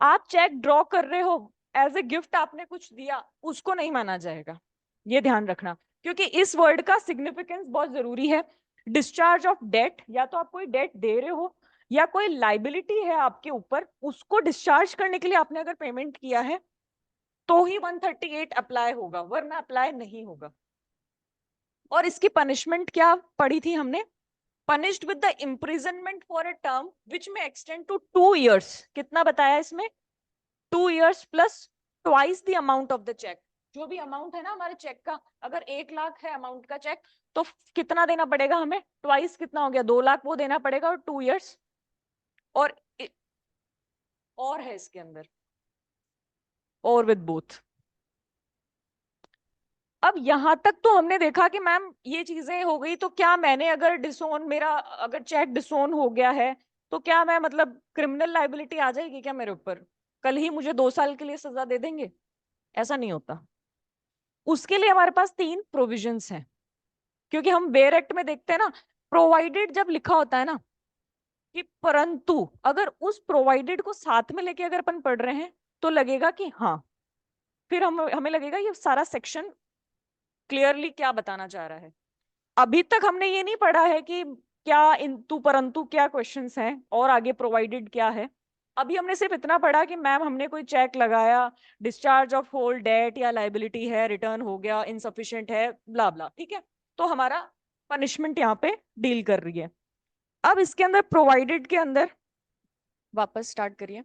आप चेक ड्रॉ कर रहे हो, एज ए गिफ्ट आपने कुछ दिया, उसको नहीं माना जाएगा। ये ध्यान रखना, क्योंकि इस वर्ड का सिग्निफिकेंस बहुत जरूरी है। डिस्चार्ज ऑफ डेट, या तो आप कोई डेट दे रहे हो, या कोई लाइबिलिटी है आपके ऊपर, उसको डिस्चार्ज करने के लिए आपने अगर पेमेंट किया है, तो ही 138 अप्लाई होगा, वरना अप्लाई नहीं होगा। और इसकी पनिशमेंट क्या पड़ी थी हमने? punished with the imprisonment for a term which may extend to 2 years। कितना बताया इसमें? 2 years plus twice the amount of the check। जो भी अमाउंट है ना हमारे चेक का, अगर 1 लाख है अमाउंट का चेक, तो कितना देना पड़ेगा हमें? ट्वाइस, कितना हो गया? 2 लाख वो देना पड़ेगा, और 2 years। और और है इसके अंदर, और विद बोथ। अब यहां तक तो हमने देखा कि मैम ये चीजें हो गई, तो क्या मैंने अगर डिसोन, मेरा अगर चेक डिसोन हो गया है, तो क्या मैं मतलब क्रिमिनल लाइबिलिटी आ जाएगी क्या मेरे ऊपर? कल ही मुझे 2 साल के लिए सजा दे देंगे? ऐसा नहीं होता। उसके लिए हमारे पास 3 प्रोविजंस हैं, क्योंकि हम बेयर एक्ट में देखते हैं ना, प्रोवाइडेड जब लिखा होता है ना, कि परंतु अगर उस प्रोवाइडेड को साथ में लेके अगर अपन पढ़ रहे हैं, तो लगेगा कि हाँ, फिर हमें लगेगा ये सारा सेक्शन क्लियरली क्या बताना चाह रहा है। अभी तक हमने ये नहीं पढ़ा है कि क्या इंतु परंतु क्या क्वेश्चंस हैं और आगे प्रोवाइडेड क्या है। अभी हमने सिर्फ इतना पढ़ा कि मैम हमने कोई चेक लगाया, डिस्चार्ज ऑफ होल डेट या लाइबिलिटी है, रिटर्न हो गया, इनसफिशिएंट है, ब्ला ब्ला, ठीक है। तो हमारा पनिशमेंट यहाँ पे डील कर रही है। अब इसके अंदर प्रोवाइडेड के अंदर वापस स्टार्ट करिए।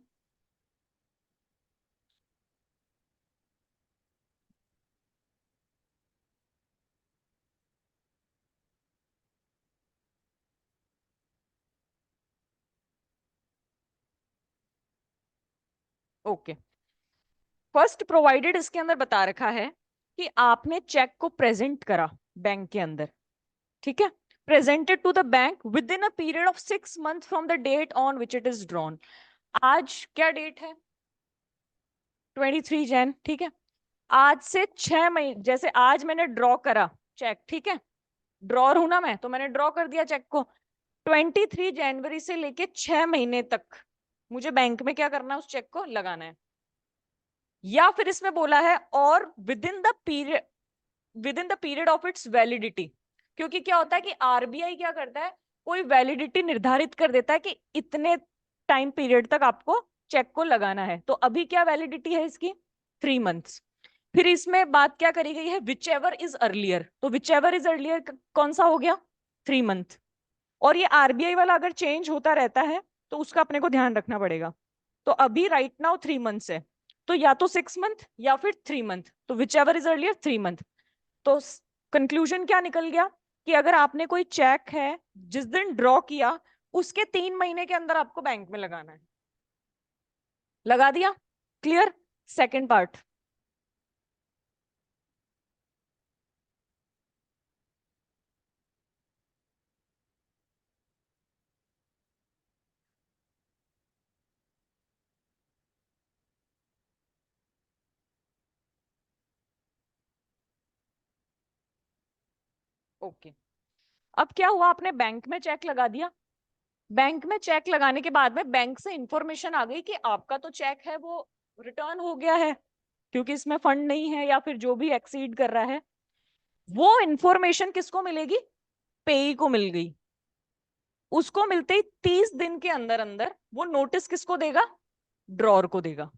ओके, फर्स्ट प्रोवाइडेड इसके अंदर बता रखा है कि आपने चेक को प्रेजेंट करा बैंक के अंदर, ठीक है, presented to the bank within a period of 6 months from the date on which it is drawn। आज क्या डेट है? 23 जैन, ठीक है। आज से 6 महीने, जैसे आज मैंने ड्रॉ करा चेक, ठीक है, ड्रॉर हूं ना मैं, तो मैंने ड्रॉ कर दिया चेक को। 23 जनवरी से लेके 6 महीने तक मुझे बैंक में क्या करना है? उस चेक को लगाना है। या फिर इसमें बोला है और with in the period of its validity. क्योंकि क्या होता है कि आरबीआई क्या करता है, कोई वैलिडिटी निर्धारित कर देता है कि इतने टाइम पीरियड तक आपको चेक को लगाना है। तो अभी क्या वैलिडिटी है इसकी? 3 मंथ्स। फिर इसमें बात क्या करी गई है? Which ever is earlier. तो विच एवर इज अर्लियर कौन सा हो गया? 3 मंथ। और ये आरबीआई वाला अगर चेंज होता रहता है, तो उसका अपने को ध्यान रखना पड़ेगा। तो अभी राइट नाउ 3 मंथ्स है, तो या तो 6 मंथ या फिर 3 मंथ, तो which ever is earlier 3 month. तो कंक्लूजन क्या निकल गया कि अगर आपने कोई चेक है जिस दिन ड्रॉ किया उसके 3 महीने के अंदर आपको बैंक में लगाना है। लगा दिया? क्लियर? Second part. ओके, अब क्या हुआ, आपने बैंक में चेक लगा दिया। बैंक में चेक लगाने के बाद में बैंक से इंफॉर्मेशन आ गई कि आपका तो चेक है वो रिटर्न हो गया है, क्योंकि इसमें फंड नहीं है या फिर जो भी एक्सीड कर रहा है। वो इंफॉर्मेशन किसको मिलेगी? पेई को मिल गई। उसको मिलते ही 30 दिन के अंदर अंदर वो नोटिस किसको देगा? ड्रॉर को देगा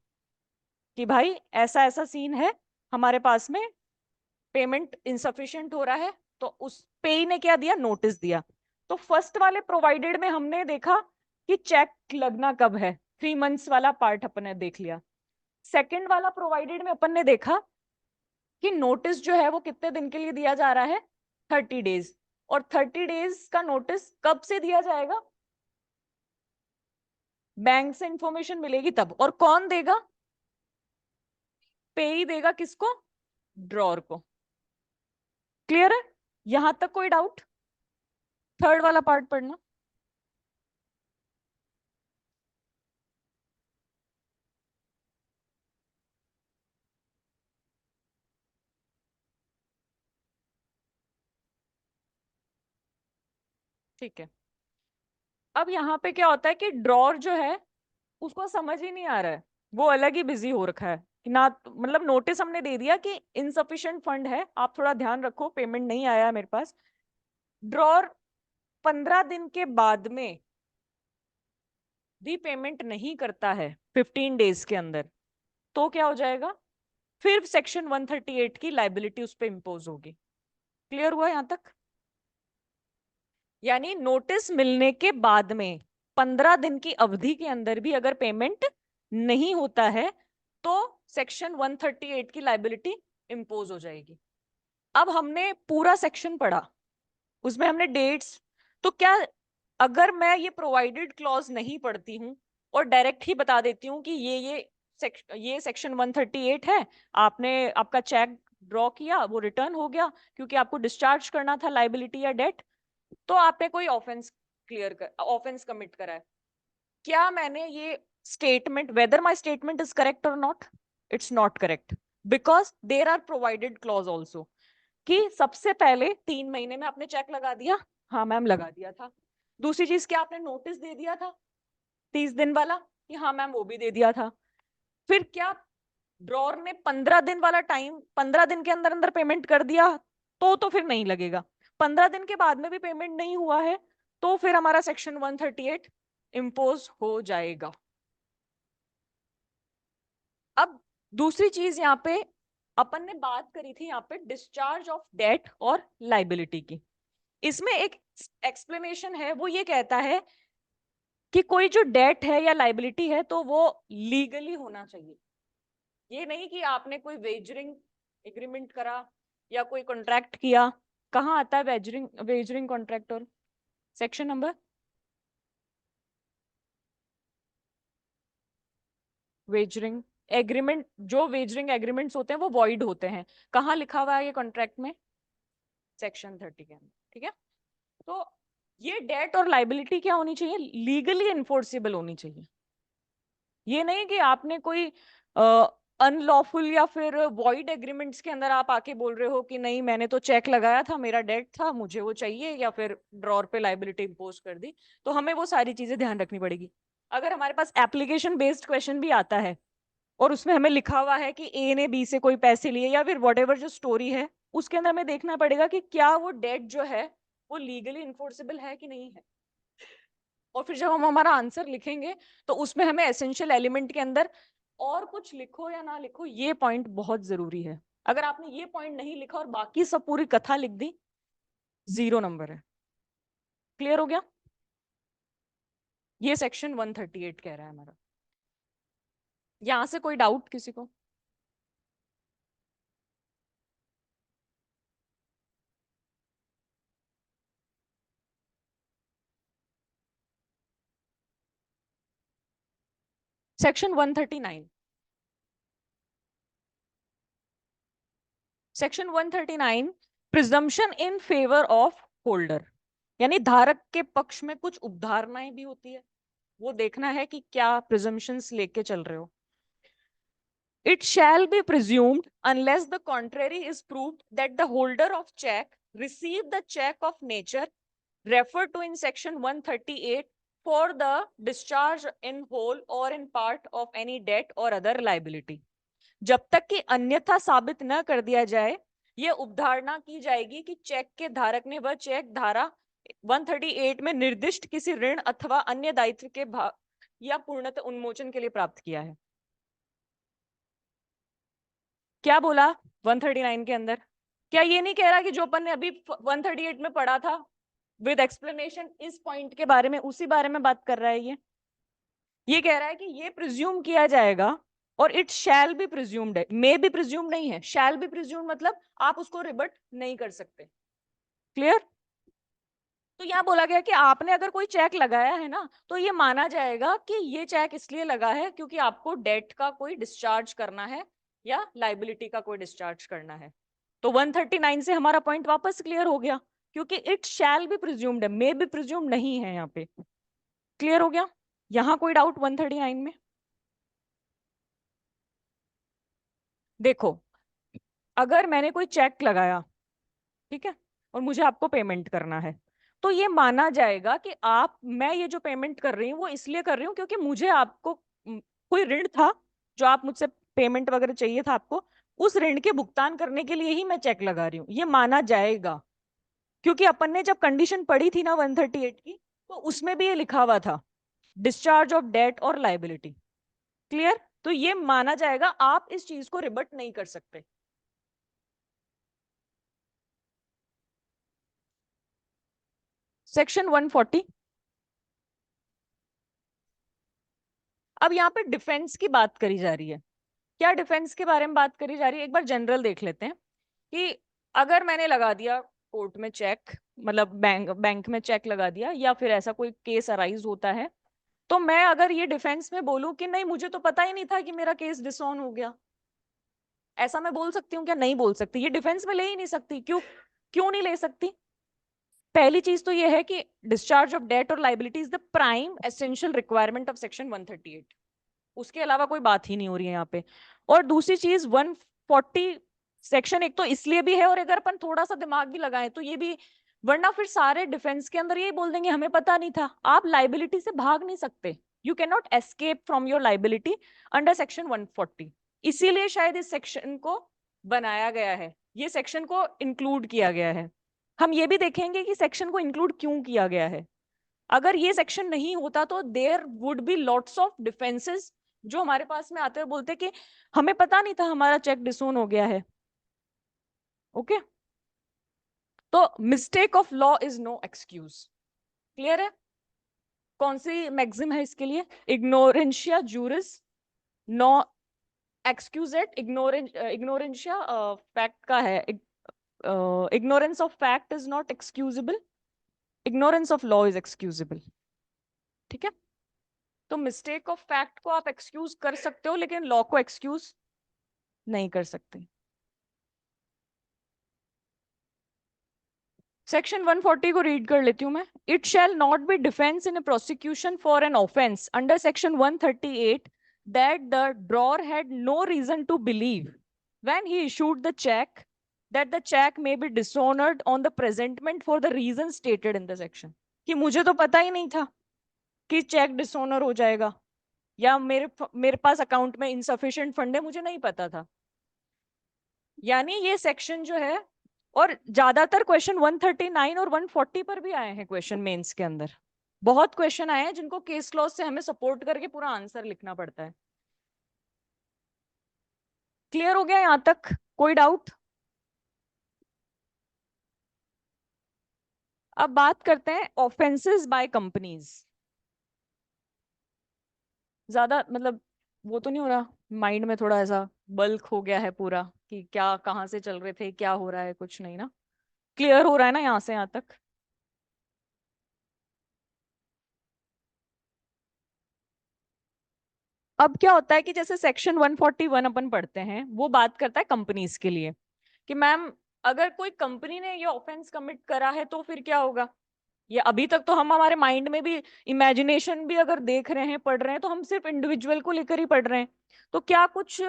कि भाई ऐसा ऐसा सीन है, हमारे पास में पेमेंट इनसफिशिएंट हो रहा है। तो उस पेई ने क्या दिया? नोटिस दिया। तो फर्स्ट वाले प्रोवाइडेड में हमने देखा कि चेक लगना कब है, 3 मंथ्स वाला पार्ट अपन ने देख लिया। सेकंड वाला प्रोवाइडेड में अपन ने देखा कि नोटिस जो है वो कितने दिन के लिए दिया जा रहा है? 30 डेज। और 30 डेज का नोटिस कब से दिया जाएगा? बैंक से इंफॉर्मेशन मिलेगी तब। और कौन देगा? पे ही देगा। किसको? ड्रॉर को। क्लियर है? यहां तक कोई डाउट? थर्ड वाला पार्ट पढ़ना। ठीक है, अब यहाँ पे क्या होता है कि ड्रॉर जो है उसको समझ ही नहीं आ रहा है, वो अलग ही बिजी हो रखा है कि ना, मतलब नोटिस हमने दे दिया कि इनसफिशिएंट फंड है, आप थोड़ा ध्यान रखो, पेमेंट नहीं आया मेरे पास। ड्रॉर 15 दिन के बाद में भी पेमेंट नहीं करता है 15 डेज के अंदर, तो क्या हो जाएगा? फिर सेक्शन 138 की लाइबिलिटी उस पर इंपोज होगी। क्लियर हुआ यहां तक? यानी नोटिस मिलने के बाद में 15 दिन की अवधि के अंदर भी अगर पेमेंट नहीं होता है तो सेक्शन 138 की लाइबिलिटी इंपोज हो जाएगी। अब हमने पूरा सेक्शन पढ़ा, उसमें हमने डेट्स, तो क्या अगर मैं ये प्रोवाइडेड क्लॉज नहीं पढ़ती हूँ और डायरेक्ट ही बता देती हूँ कि ये सेक्शन 138 है, आपने आपका चेक ड्रॉ किया वो रिटर्न हो गया क्योंकि आपको डिस्चार्ज करना था लाइबिलिटी या डेट, तो आपने कोई ऑफेंस कमिट करा है। क्या मैंने ये statement, whether my statement is correct और not? It's not correct, because there are provided clause also कि सबसे पहले 3 महीने में आपने चेक लगा दिया। हाँ मैम लगा दिया था। दूसरी चीज क्या, आपने नोटिस दे दिया था 30 दिन वाला कि हाँ मैम वो भी दे दिया था। फिर क्या ड्रॉर ने 15 दिन वाला टाइम, 15 दिन के अंदर अंदर पेमेंट कर दिया तो फिर नहीं लगेगा। 15 दिन के बाद में भी पेमेंट नहीं हुआ है तो फिर हमारा सेक्शन 138 इम्पोज हो जाएगा। अब दूसरी चीज यहाँ पे अपन ने बात करी थी यहाँ पे डिस्चार्ज ऑफ डेट और लाइबिलिटी की। इसमें एक एक्सप्लेनेशन है, वो ये कहता है कि कोई जो डेट है या लाइबिलिटी है तो वो लीगली होना चाहिए। ये नहीं कि आपने कोई वेजरिंग एग्रीमेंट करा या कोई कॉन्ट्रैक्ट किया। कहाँ आता है वेजरिंग, वेजरिंग कॉन्ट्रैक्ट? और सेक्शन नंबर? वेजरिंग एग्रीमेंट, जो वेजरिंग एग्रीमेंट्स होते हैं वो वॉइड होते हैं। कहाँ लिखा हुआ है ये कॉन्ट्रैक्ट में? सेक्शन 30 के अंदर। ठीक है, तो ये डेट और लाइबिलिटी क्या होनी चाहिए? लीगली इन्फोर्सेबल होनी चाहिए। ये नहीं कि आपने कोई अनलॉफुल या फिर वॉइड एग्रीमेंट्स के अंदर आप आके बोल रहे हो कि नहीं मैंने तो चेक लगाया था, मेरा डेट था, मुझे वो चाहिए, या फिर ड्रॉर पे लाइबिलिटी इम्पोज कर दी। तो हमें वो सारी चीजें ध्यान रखनी पड़ेगी। अगर हमारे पास एप्लीकेशन बेस्ड क्वेश्चन भी आता है और उसमें हमें लिखा हुआ है कि ए ने बी से कोई पैसे लिए या फिर वट जो स्टोरी है, उसके अंदर हमें देखना पड़ेगा कि क्या वो डेट जो है वो लीगली इन्फोर्सेबल है कि नहीं है। और फिर जब हम हमारा आंसर लिखेंगे तो उसमें हमें एसेंशियल एलिमेंट के अंदर और कुछ लिखो या ना लिखो, ये पॉइंट बहुत जरूरी है। अगर आपने ये पॉइंट नहीं लिखा और बाकी सब पूरी कथा लिख दी, 0 नंबर है। क्लियर हो गया? ये सेक्शन 138 कह रहा है हमारा। यहां से कोई डाउट किसी को? Section 139, section 139, presumption in favour of holder, यानी धारक के पक्ष में कुछ उपधारणाएं भी होती है, वो देखना है कि क्या प्रिजम्पशंस लेके चल रहे हो। It shall be presumed, unless the contrary is proved, that the holder of check received the check of nature referred to in section 138 for the discharge in whole or in part of any debt or other liability. जब तक कि अन्यथा साबित न कर दिया जाए, यह उपधारणा की जाएगी कि चेक के धारक ने वह चेक धारा 138 में निर्दिष्ट किसी ऋण अथवा अन्य दायित्व के भाग या पूर्णतः उन्मोचन के लिए प्राप्त किया है। क्या बोला 139 के अंदर? क्या ये नहीं कह रहा कि जो अपन ने अभी 138 में पढ़ा था विद एक्सप्लेनेशन इस पॉइंट के बारे में, उसी बारे में बात कर रहा है ये कह रहा है कि ये प्रिज्यूम किया जाएगा, और इट शैल बी प्रिज्यूम्ड है, मे बी प्रिज्यूम नहीं है, शैल बी प्रिज्यूम्ड मतलब आप उसको रिबट नहीं कर सकते। क्लियर? तो यहां बोला गया कि आपने अगर कोई चेक लगाया है ना, तो ये माना जाएगा कि ये चेक इसलिए लगा है क्योंकि आपको डेट का कोई डिस्चार्ज करना है या लाइबिलिटी का कोई डिस्चार्ज करना है। तो 139 से हमारा पॉइंट वापस क्लियर हो गया, क्योंकि इट शैल बी प्रिज्यूम्ड है, मे बी प्रिज्यूम नहीं है यहाँ पे। क्लियर हो गया? यहां कोई डाउट 139 में? देखो, अगर मैंने कोई चेक लगाया, ठीक है, और मुझे आपको पेमेंट करना है, तो ये माना जाएगा कि आप, मैं ये जो पेमेंट कर रही हूँ वो इसलिए कर रही हूँ क्योंकि मुझे आपको कोई ऋण था जो आप मुझसे पेमेंट वगैरह चाहिए था आपको, उस ऋण के भुगतान करने के लिए ही मैं चेक लगा रही हूँ, ये माना जाएगा। क्योंकि अपन ने जब कंडीशन पढ़ी थी ना 138 की, तो उसमें भी ये लिखा हुआ था, डिस्चार्ज ऑफ डेट और लाइबिलिटी। क्लियर? तो ये माना जाएगा, आप इस चीज को रिबट नहीं कर सकते। सेक्शन 140, अब यहाँ पे डिफेंस की बात करी जा रही है। क्या डिफेंस के बारे में बात करी जा रही है? एक बार जनरल देख लेते हैं कि अगर मैंने लगा दिया कोर्ट में चेक, मतलब बैंक बैंक में चेक लगा दिया, या फिर ऐसा कोई केस अराइज होता है, तो मैं अगर ये डिफेंस में बोलूं कि नहीं मुझे तो पता ही नहीं था कि मेरा केस डिसऑन हो गया, ऐसा मैं बोल सकती हूँ क्या? नहीं बोल सकती, ये डिफेंस में ले ही नहीं सकती। क्यों? क्यों नहीं ले सकती? पहली चीज तो ये है कि डिस्चार्ज ऑफ डेट और liability is the prime essential requirement of section 138, उसके अलावा कोई बात ही नहीं हो रही है यहाँ पे। और दूसरी चीज 140 सेक्शन एक तो इसलिए भी है, और अगर अपन थोड़ा सा दिमाग भी लगाएं तो ये भी, वरना फिर सारे डिफेंस के अंदर यही बोल देंगे हमें पता नहीं था। आप लाइबिलिटी से भाग नहीं सकते, you can not escape from your liability under section 140। इसीलिए शायद इस सेक्शन को बनाया गया है, ये सेक्शन को इंक्लूड किया गया है। हम ये भी देखेंगे कि सेक्शन को इंक्लूड क्यों किया गया है। अगर ये सेक्शन नहीं होता तो there would be lots of defences जो हमारे पास में आते हुए बोलते कि हमें पता नहीं था हमारा चेक डिसोन हो गया है। ओके, तो mistake of law is no excuse. Clear है? कौन सी मैक्सिम है इसके लिए? इग्नोरेंशिया जूरिस नो एक्सक्यूजेट। इग्नोरेंशिया फैक्ट का है, ignorance of fact is not excusable, ignorance of law is excusable. ठीक है? तो मिस्टेक ऑफ फैक्ट को आप एक्सक्यूज कर सकते हो, लेकिन लॉ को एक्सक्यूज नहीं कर सकते। सेक्शन 140 को रीड कर लेती हूं मैं। It shall not be defence in a prosecution for an offence under section 138 that the drawer had no reason to believe when he issued the cheque that the cheque may be dishonoured on the presentment for the reason stated in the section. कि मुझे तो पता ही नहीं था कि चेक डिसऑनर हो जाएगा, या मेरे पास अकाउंट में इनसफिशिएंट फंड है, मुझे नहीं पता था। यानी ये सेक्शन जो है, और ज्यादातर क्वेश्चन 139 और 140 पर भी आए हैं क्वेश्चन मेंस के अंदर, बहुत क्वेश्चन आए हैं जिनको केस क्लॉज से हमें सपोर्ट करके पूरा आंसर लिखना पड़ता है। क्लियर हो गया यहां तक? कोई डाउट? अब बात करते हैं ऑफेंसेस बाय कंपनीज। ज्यादा मतलब वो तो नहीं हो रहा, माइंड में थोड़ा ऐसा बल्क हो गया है पूरा, कि क्या कहाँ से चल रहे थे, क्या हो रहा है, कुछ नहीं ना, क्लियर हो रहा है ना यहाँ से यहाँ तक? अब क्या होता है कि जैसे सेक्शन 141 अपन पढ़ते हैं, वो बात करता है कंपनीज के लिए, कि मैम अगर कोई कंपनी ने ये ऑफेंस कमिट करा है तो फिर क्या होगा। ये अभी तक तो हम हमारे माइंड में भी, इमेजिनेशन भी अगर देख रहे हैं, पढ़ रहे हैं, तो हम सिर्फ इंडिविजुअल को लेकर ही पढ़ रहे हैं। तो क्या कुछ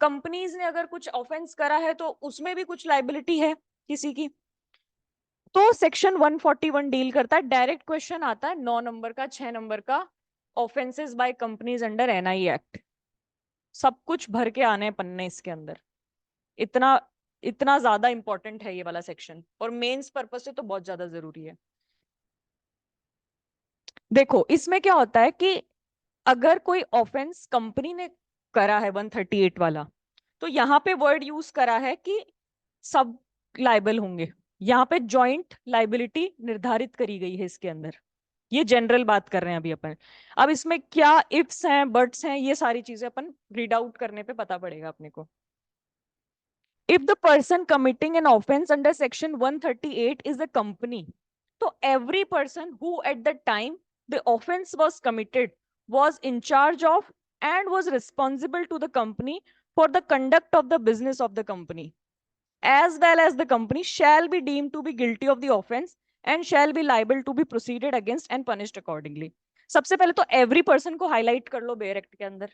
कंपनीज ने अगर कुछ ऑफेंस करा है तो उसमें भी कुछ लाइबिलिटी है किसी की। तो सेक्शन 141 डील करता है, डायरेक्ट क्वेश्चन आता है 9 नंबर का, 6 नंबर का, offences by companies under NI act. सब कुछ भर के आने हैं पन्ने इसके अंदर। इतना इतना ज्यादा इंपॉर्टेंट है ये वाला सेक्शन, और मेंस पर्पस से तो बहुत ज्यादा जरूरी है। देखो इसमें क्या होता है कि अगर कोई ऑफेंस कंपनी ने करा है 138 वाला, तो यहाँ पे वर्ड यूज करा है कि सब लाइबल होंगे। यहाँ पे जॉइंट लाइबिलिटी निर्धारित करी गई है इसके अंदर। ये जनरल बात कर रहे हैं अभी अपन। अब इसमें क्या इफ्स हैं, बट्स हैं, ये सारी चीजें अपन रीड आउट करने पे पता पड़ेगा अपने को। If the person committing an offense under section 138 is a company, so every person who at the time the offense was committed was in charge of and was responsible to the company for the conduct of the business of the company, as well as the company shall be deemed to be guilty of the offense and shall be liable to be proceeded against and punished accordingly. सबसे पहले तो एवरी पर्सन को हाईलाइट कर लो बेयर एक्ट के अंदर।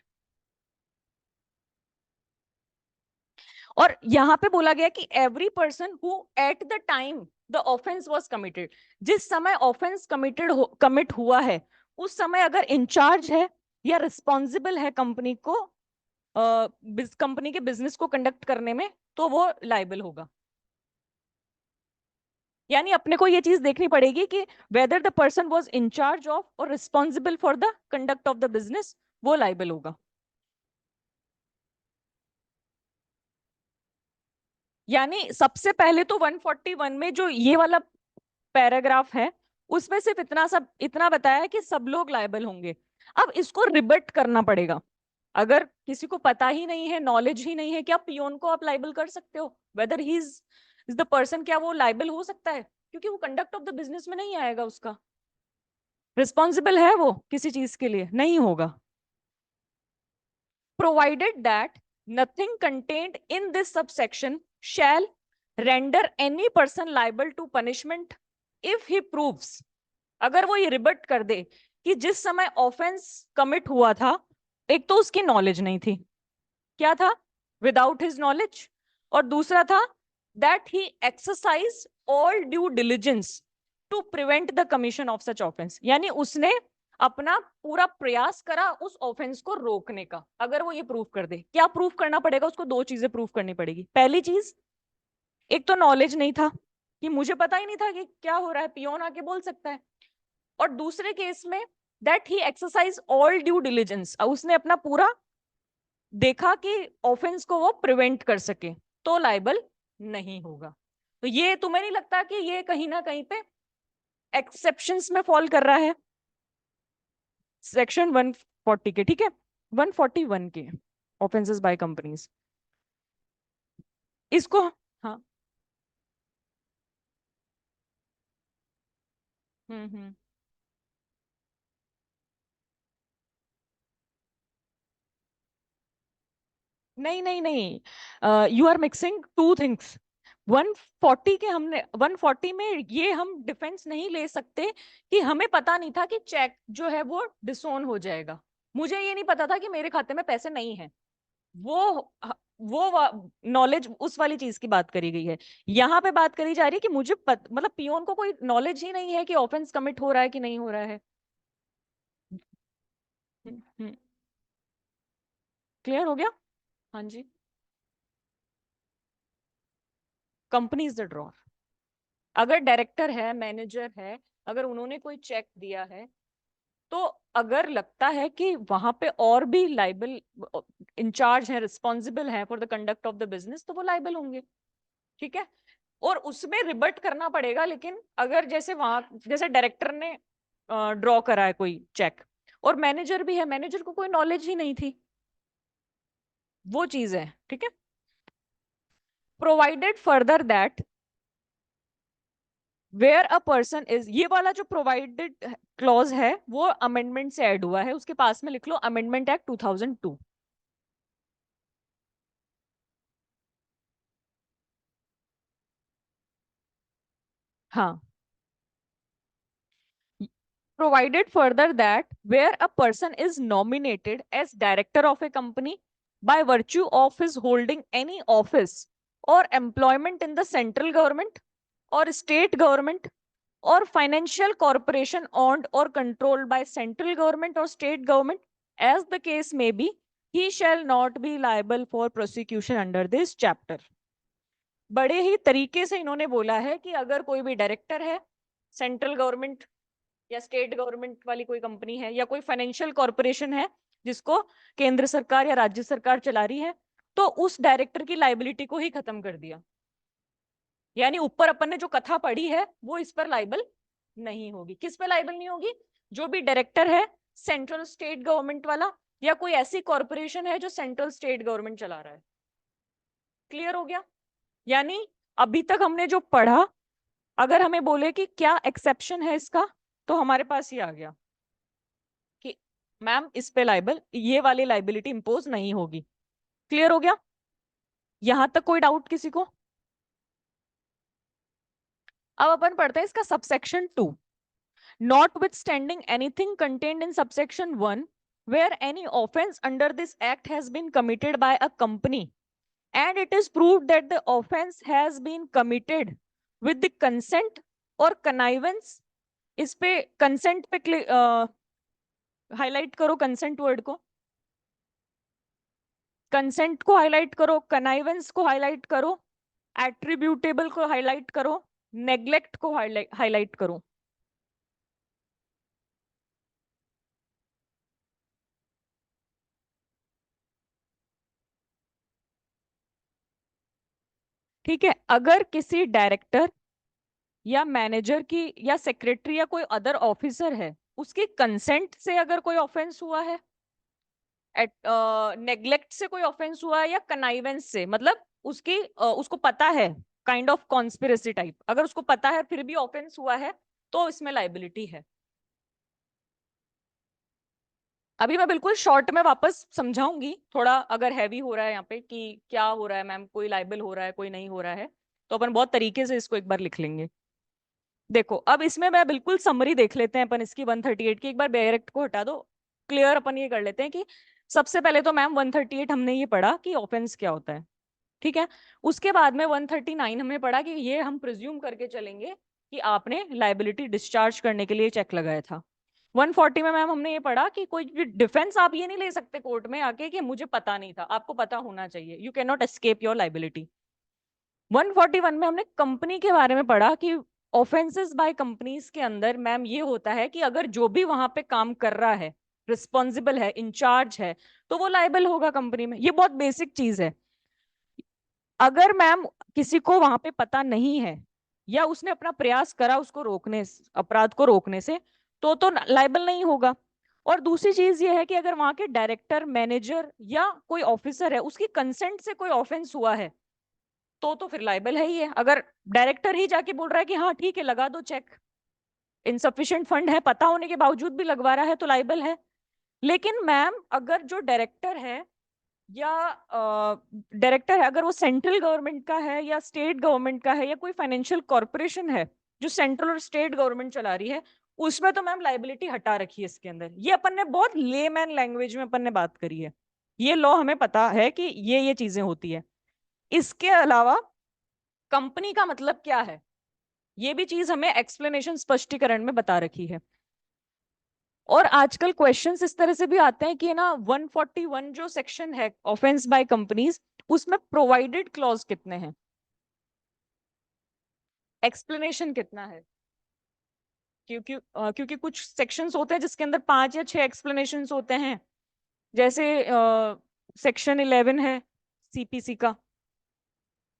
और यहां पे बोला गया कि every person who at the time the offence was committed, जिस समय ऑफेंस कमिट हुआ है, उस समय अगर इंचार्ज है या रिस्पॉन्सिबल है कंपनी को, कंपनी के बिजनेस को कंडक्ट करने में, तो वो लाइबल होगा। यानी अपने को ये चीज देखनी पड़ेगी कि whether the person was incharge of और responsible for the conduct of the business, वो लाइबल होगा। यानी सबसे पहले तो 141 में जो ये वाला पैराग्राफ है, उसमें सिर्फ इतना बताया है कि सब लोग लायबल होंगे। अब इसको रिबट करना पड़ेगा। अगर किसी को पता ही नहीं है, नॉलेज ही नहीं है, क्या पियोन को आप लाइबल कर सकते हो weather he is the person, क्या वो लाइबल हो सकता है? क्योंकि वो कंडक्ट ऑफ द बिजनेस में नहीं आएगा, उसका रिस्पॉन्सिबल है वो किसी चीज के लिए नहीं होगा। provided that nothing contained in this subsection shall render any person liable to punishment if he proves, अगर वो ये रिबट कर दे कि जिस समय ऑफेंस कमिट हुआ था, एक तो उसकी नॉलेज नहीं थी, क्या था, विदाउट हिज नॉलेज, और दूसरा था that he exercise all due diligence to prevent the commission of such offence, यानी उसने अपना पूरा प्रयास करा उस ऑफेंस को रोकने का। अगर वो ये प्रूव कर दे, क्या प्रूव करना पड़ेगा उसको? दो चीजें प्रूव करनी पड़ेगी। पहली चीज, एक तो नॉलेज नहीं था, कि मुझे पता ही नहीं था कि क्या हो रहा है, पियोन आके बोल सकता है। और दूसरे केस में that he exercise all due diligence, उसने अपना पूरा देखा कि ऑफेंस को वो प्रिवेंट कर सके, तो लाइबल नहीं होगा। तो ये तुम्हें नहीं लगता कि ये कहीं ना कहीं पे एक्सेप्शंस में फॉल कर रहा है सेक्शन 140 के? ठीक है, 141 के ऑफेंसेस बाय कंपनीज, इसको। हाँ। हम्म। नहीं नहीं नहीं, you are mixing two things. 140 के हमने 140 में ये हम डिफेंस नहीं ले सकते कि हमें पता नहीं था कि चेक जो है वो डिसोन हो जाएगा। मुझे ये नहीं पता था कि मेरे खाते में पैसे नहीं है। वो वो नॉलेज उस वाली चीज की बात करी गई है। यहाँ पे बात करी जा रही है कि मुझे मतलब पियोन को कोई नॉलेज ही नहीं है कि ऑफेंस कमिट हो रहा है कि नहीं हो रहा है। क्लियर हो गया? हाँ जी। Company is the drawer. अगर डायरेक्टर है, मैनेजर है, अगर उन्होंने कोई चेक दिया है, तो अगर लगता है कि वहां पे और भी लाइबल इंचार्ज है, रिस्पॉन्सिबल है for the conduct of the business, तो वो लाइबल होंगे। ठीक है। और उसमें रिबट करना पड़ेगा। लेकिन अगर जैसे वहां, जैसे डायरेक्टर ने ड्रॉ करा है कोई चेक, और मैनेजर भी है, मैनेजर को कोई नॉलेज ही नहीं थी, वो चीज है, ठीक है। Provided further that where a person is, ये वाला जो प्रोवाइडेड क्लॉज है वो अमेंडमेंट से ऐड हुआ है, उसके पास में लिख लो अमेंडमेंट एक्ट 2002। हाँ, provided further that where a person is nominated as director of a company by virtue of his holding any office or employment in the central government or state government or financial corporation owned or controlled by central government or state government, as the case may be, he shall not be liable for prosecution under this chapter। बड़े ही तरीके से इन्होंने बोला है कि अगर कोई भी डायरेक्टर है सेंट्रल गवर्नमेंट या स्टेट गवर्नमेंट वाली कोई कंपनी है या कोई फाइनेंशियल कॉरपोरेशन है जिसको केंद्र सरकार या राज्य सरकार चला रही है, तो उस डायरेक्टर की लाइबिलिटी को ही खत्म कर दिया। यानी ऊपर अपन ने जो कथा पढ़ी है वो इस पर लाइबल नहीं होगी। किस पे लाइबल नहीं होगी? जो भी डायरेक्टर है सेंट्रल स्टेट गवर्नमेंट वाला या कोई ऐसी कॉरपोरेशन है जो सेंट्रल स्टेट गवर्नमेंट चला रहा है। क्लियर हो गया? यानी अभी तक हमने जो पढ़ा, अगर हमें बोले कि क्या एक्सेप्शन है इसका, तो हमारे पास ये आ गया कि मैम इस पे लाइबल, ये वाली लाइबिलिटी इंपोज नहीं होगी। क्लियर हो गया? यहां तक कोई डाउट किसी को? अब अपन पढ़ते हैं इसका subsection 2। Notwithstanding anything contained in subsection 1, where any offense under this act has been committed by a company and it is proved that the offense has been committed with the consent or connivance, इस पे कंसेंट पे हाईलाइट करो, कंसेंट वर्ड को, कंसेंट को हाईलाइट करो, कनाइवेंस को हाईलाइट करो, एट्रीब्यूटेबल को हाईलाइट करो, नेग्लेक्ट को हाईलाइट करो। ठीक है, अगर किसी डायरेक्टर या मैनेजर की या सेक्रेटरी या कोई अदर ऑफिसर है, उसकी कंसेंट से अगर कोई ऑफेंस हुआ है, नेग्लेक्ट से कोई ऑफेंस हुआ है, या कनाइवेंस से मतलब उसको पता है, काइंड ऑफ कॉन्स्पिरेसी टाइप, अगर उसको पता है फिर भी ऑफेंस हुआ है, तो इसमें लाइबिलिटी है। अभी मैं बिल्कुल शॉर्ट में वापस समझाऊंगी, थोड़ा अगर हैवी हो रहा है यहाँ पे कि क्या हो रहा है मैम, कोई लाइबल हो रहा है कोई नहीं हो रहा है, तो अपन बहुत तरीके से इसको एक बार लिख लेंगे। देखो अब इसमें मैं बिल्कुल समरी देख लेते हैं अपन इसकी 138 की, एक बार डायरेक्ट को हटा दो, क्लियर अपन ये कर लेते हैं कि सबसे पहले तो मैम 138 हमने ये पढ़ा कि ऑफेंस क्या होता है, ठीक है। उसके बाद में 139 हमने पढ़ा कि ये हम प्रिज्यूम करके चलेंगे कि आपने लाइबिलिटी डिस्चार्ज करने के लिए चेक लगाया था। 140 में मैम हमने ये पढ़ा कि कोई भी डिफेंस आप ये नहीं ले सकते कोर्ट में आके कि मुझे पता नहीं था, आपको पता होना चाहिए, you can not escape your liability. 141 में हमने कंपनी के बारे में पढ़ा कि ऑफेंसेस बाय कंपनीज के अंदर मैम ये होता है कि अगर जो भी वहां पे काम कर रहा है, रिस्पॉन्सिबल है, इंचार्ज है, तो वो लाइबल होगा कंपनी में। ये बहुत बेसिक चीज है। अगर मैम किसी को वहां पे पता नहीं है या उसने अपना प्रयास करा उसको रोकने, अपराध को रोकने से, तो लाइबल नहीं होगा। और दूसरी चीज ये है कि अगर वहां के डायरेक्टर, मैनेजर या कोई ऑफिसर है, उसकी कंसेंट से कोई ऑफेंस हुआ है, तो फिर लाइबल है ही है। अगर डायरेक्टर ही जाके बोल रहा है कि हाँ ठीक है लगा दो चेक, इनसफिशिएंट फंड है, पता होने के बावजूद भी लगवा रहा है, तो लाइबल है। लेकिन मैम अगर जो डायरेक्टर है या डायरेक्टर है, अगर वो सेंट्रल गवर्नमेंट का है या स्टेट गवर्नमेंट का है या कोई फाइनेंशियल कॉर्पोरेशन है जो सेंट्रल और स्टेट गवर्नमेंट चला रही है, उसमें तो मैम लाइबिलिटी हटा रखी है इसके अंदर। ये अपन ने बहुत लेमैन लैंग्वेज में अपन ने बात करी है, ये लॉ हमें पता है कि ये चीजें होती है। इसके अलावा कंपनी का मतलब क्या है, ये भी चीज हमें एक्सप्लेनेशन, स्पष्टीकरण में बता रखी है। और आजकल क्वेश्चंस इस तरह से भी आते हैं कि ना 141 जो सेक्शन है ऑफेंस बाय कंपनीज, उसमें प्रोवाइडेड क्लॉज कितने हैं, एक्सप्लेनेशन कितना है। क्योंकि कुछ सेक्शंस होते हैं जिसके अंदर 5 या 6 एक्सप्लेनेशंस होते हैं, जैसे सेक्शन 11 है सीपीसी का,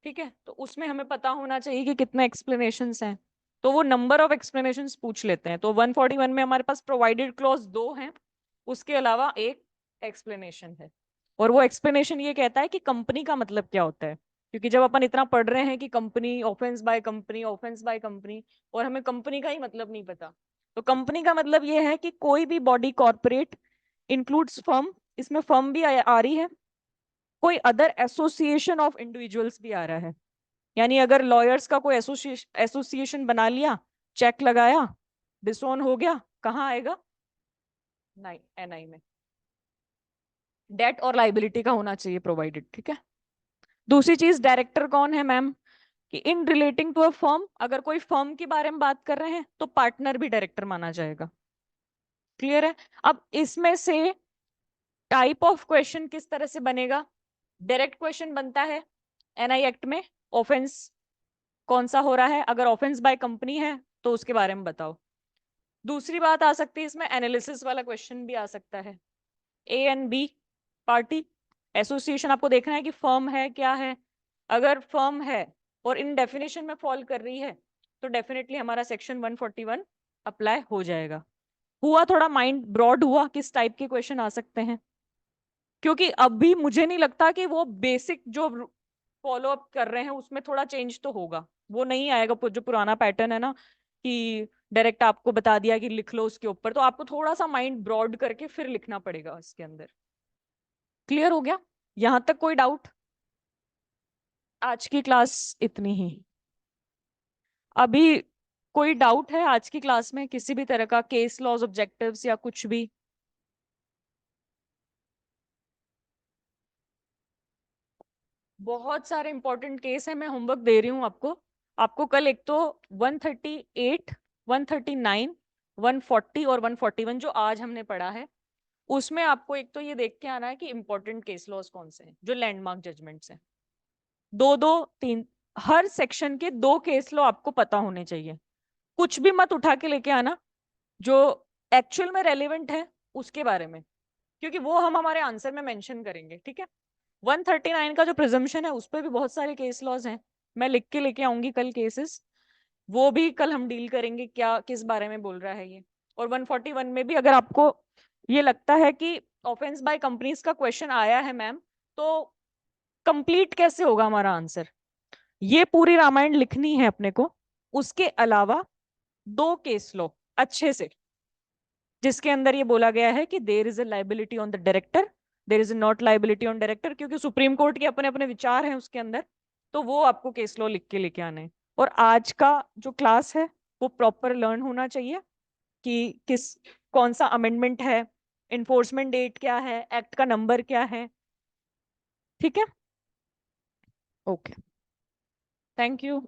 ठीक है, तो उसमें हमें पता होना चाहिए कि कितने एक्सप्लेनेशंस हैं, तो वो नंबर ऑफ एक्सप्लेनेशंस पूछ लेते हैं। तो 141 में हमारे पास प्रोवाइडेड क्लॉज 2 हैं, उसके अलावा एक एक्सप्लेनेशन है। और वो एक्सप्लेनेशन ये कहता है कि कंपनी का मतलब क्या होता है, क्योंकि जब अपन इतना पढ़ रहे हैं कि company, offence by company, offence by company, और हमें कंपनी का ही मतलब नहीं पता। तो कंपनी का मतलब ये है कि कोई भी बॉडी कॉर्पोरेट, इंक्लूड्स फर्म, इसमें फर्म भी आ रही है, कोई अदर एसोसिएशन ऑफ इंडिविजुअल्स भी आ रहा है। यानी अगर लॉयर्स का कोई एसोसिएशन बना लिया, चेक लगाया, डिसोन हो गया, कहाँ आएगा? नहीं, एनआई में। डेट और लाइबिलिटी का होना चाहिए प्रोवाइडेड, ठीक है। दूसरी चीज, डायरेक्टर कौन है मैम? कि इन रिलेटिंग टू अ फर्म, अगर कोई फर्म के बारे में बात कर रहे हैं तो पार्टनर भी डायरेक्टर माना जाएगा। क्लियर है? अब इसमें से टाइप ऑफ क्वेश्चन किस तरह से बनेगा? डायरेक्ट क्वेश्चन बनता है एनआई एक्ट में, ऑफेंस कौन सा हो रहा है, अगर ऑफेंस बाय कंपनी है तो उसके बारे में बताओ। दूसरी बात आ सकती है इसमें, एनालिसिस वाला क्वेश्चन भी आ सकता है। A and B party, association आपको देखना है कि फर्म है क्या है। अगर फर्म है और इन डेफिनेशन में फॉल कर रही है तो डेफिनेटली हमारा सेक्शन 141 अप्लाई हो जाएगा। हुआ थोड़ा माइंड ब्रॉड हुआ, किस टाइप के क्वेश्चन आ सकते हैं? क्योंकि अभी मुझे नहीं लगता कि वो बेसिक जो फॉलो अप कर रहे हैं उसमें थोड़ा चेंज तो होगा, वो नहीं आएगा। जो पुराना पैटर्न है ना, कि डायरेक्ट आपको बता दिया कि लिख लो उसके ऊपर, तो आपको थोड़ा सा माइंड ब्रॉड करके फिर लिखना पड़ेगा इसके अंदर। क्लियर हो गया? यहां तक कोई डाउट? आज की क्लास इतनी ही। अभी कोई डाउट है आज की क्लास में किसी भी तरह का, केस लॉज, ऑब्जेक्टिव्स या कुछ भी? बहुत सारे इंपॉर्टेंट केस है, मैं होमवर्क दे रही हूँ आपको। आपको कल एक तो 138, 139, 140 और 141 जो आज हमने पढ़ा है, उसमें आपको एक तो ये देख के आना है कि इंपॉर्टेंट केस लॉज कौन से हैं, जो लैंडमार्क जजमेंट्स हैं। दो दो तीन, हर सेक्शन के दो केस लॉ आपको पता होने चाहिए। कुछ भी मत उठा के लेके आना जो एक्चुअल में रेलेवेंट है उसके बारे में, क्योंकि वो हम हमारे आंसर में मेंशन करेंगे, ठीक है। 139 का जो प्रिजम्पशन है उस पर भी बहुत सारे केस लॉज हैं, मैं लिख के लेके आऊंगी कल केसेस, वो भी कल हम डील करेंगे क्या किस बारे में बोल रहा है ये। और 141 में भी अगर आपको ये लगता है कि ऑफेंस बाय कंपनीज का क्वेश्चन आया है मैम, तो कंप्लीट कैसे होगा हमारा आंसर, ये पूरी रामायण लिखनी है अपने को। उसके अलावा दो केस लो अच्छे से, जिसके अंदर ये बोला गया है कि there is a liability on the director, there is not liability on director, क्योंकि सुप्रीम कोर्ट के अपने अपने विचार हैं उसके अंदर। तो वो आपको केस लॉ लिख के लेके आने हैं। और आज का जो क्लास है वो प्रॉपर लर्न होना चाहिए कि किस, कौन सा अमेंडमेंट है, इन्फोर्समेंट डेट क्या है, एक्ट का नंबर क्या है, ठीक है। Okay, thank you.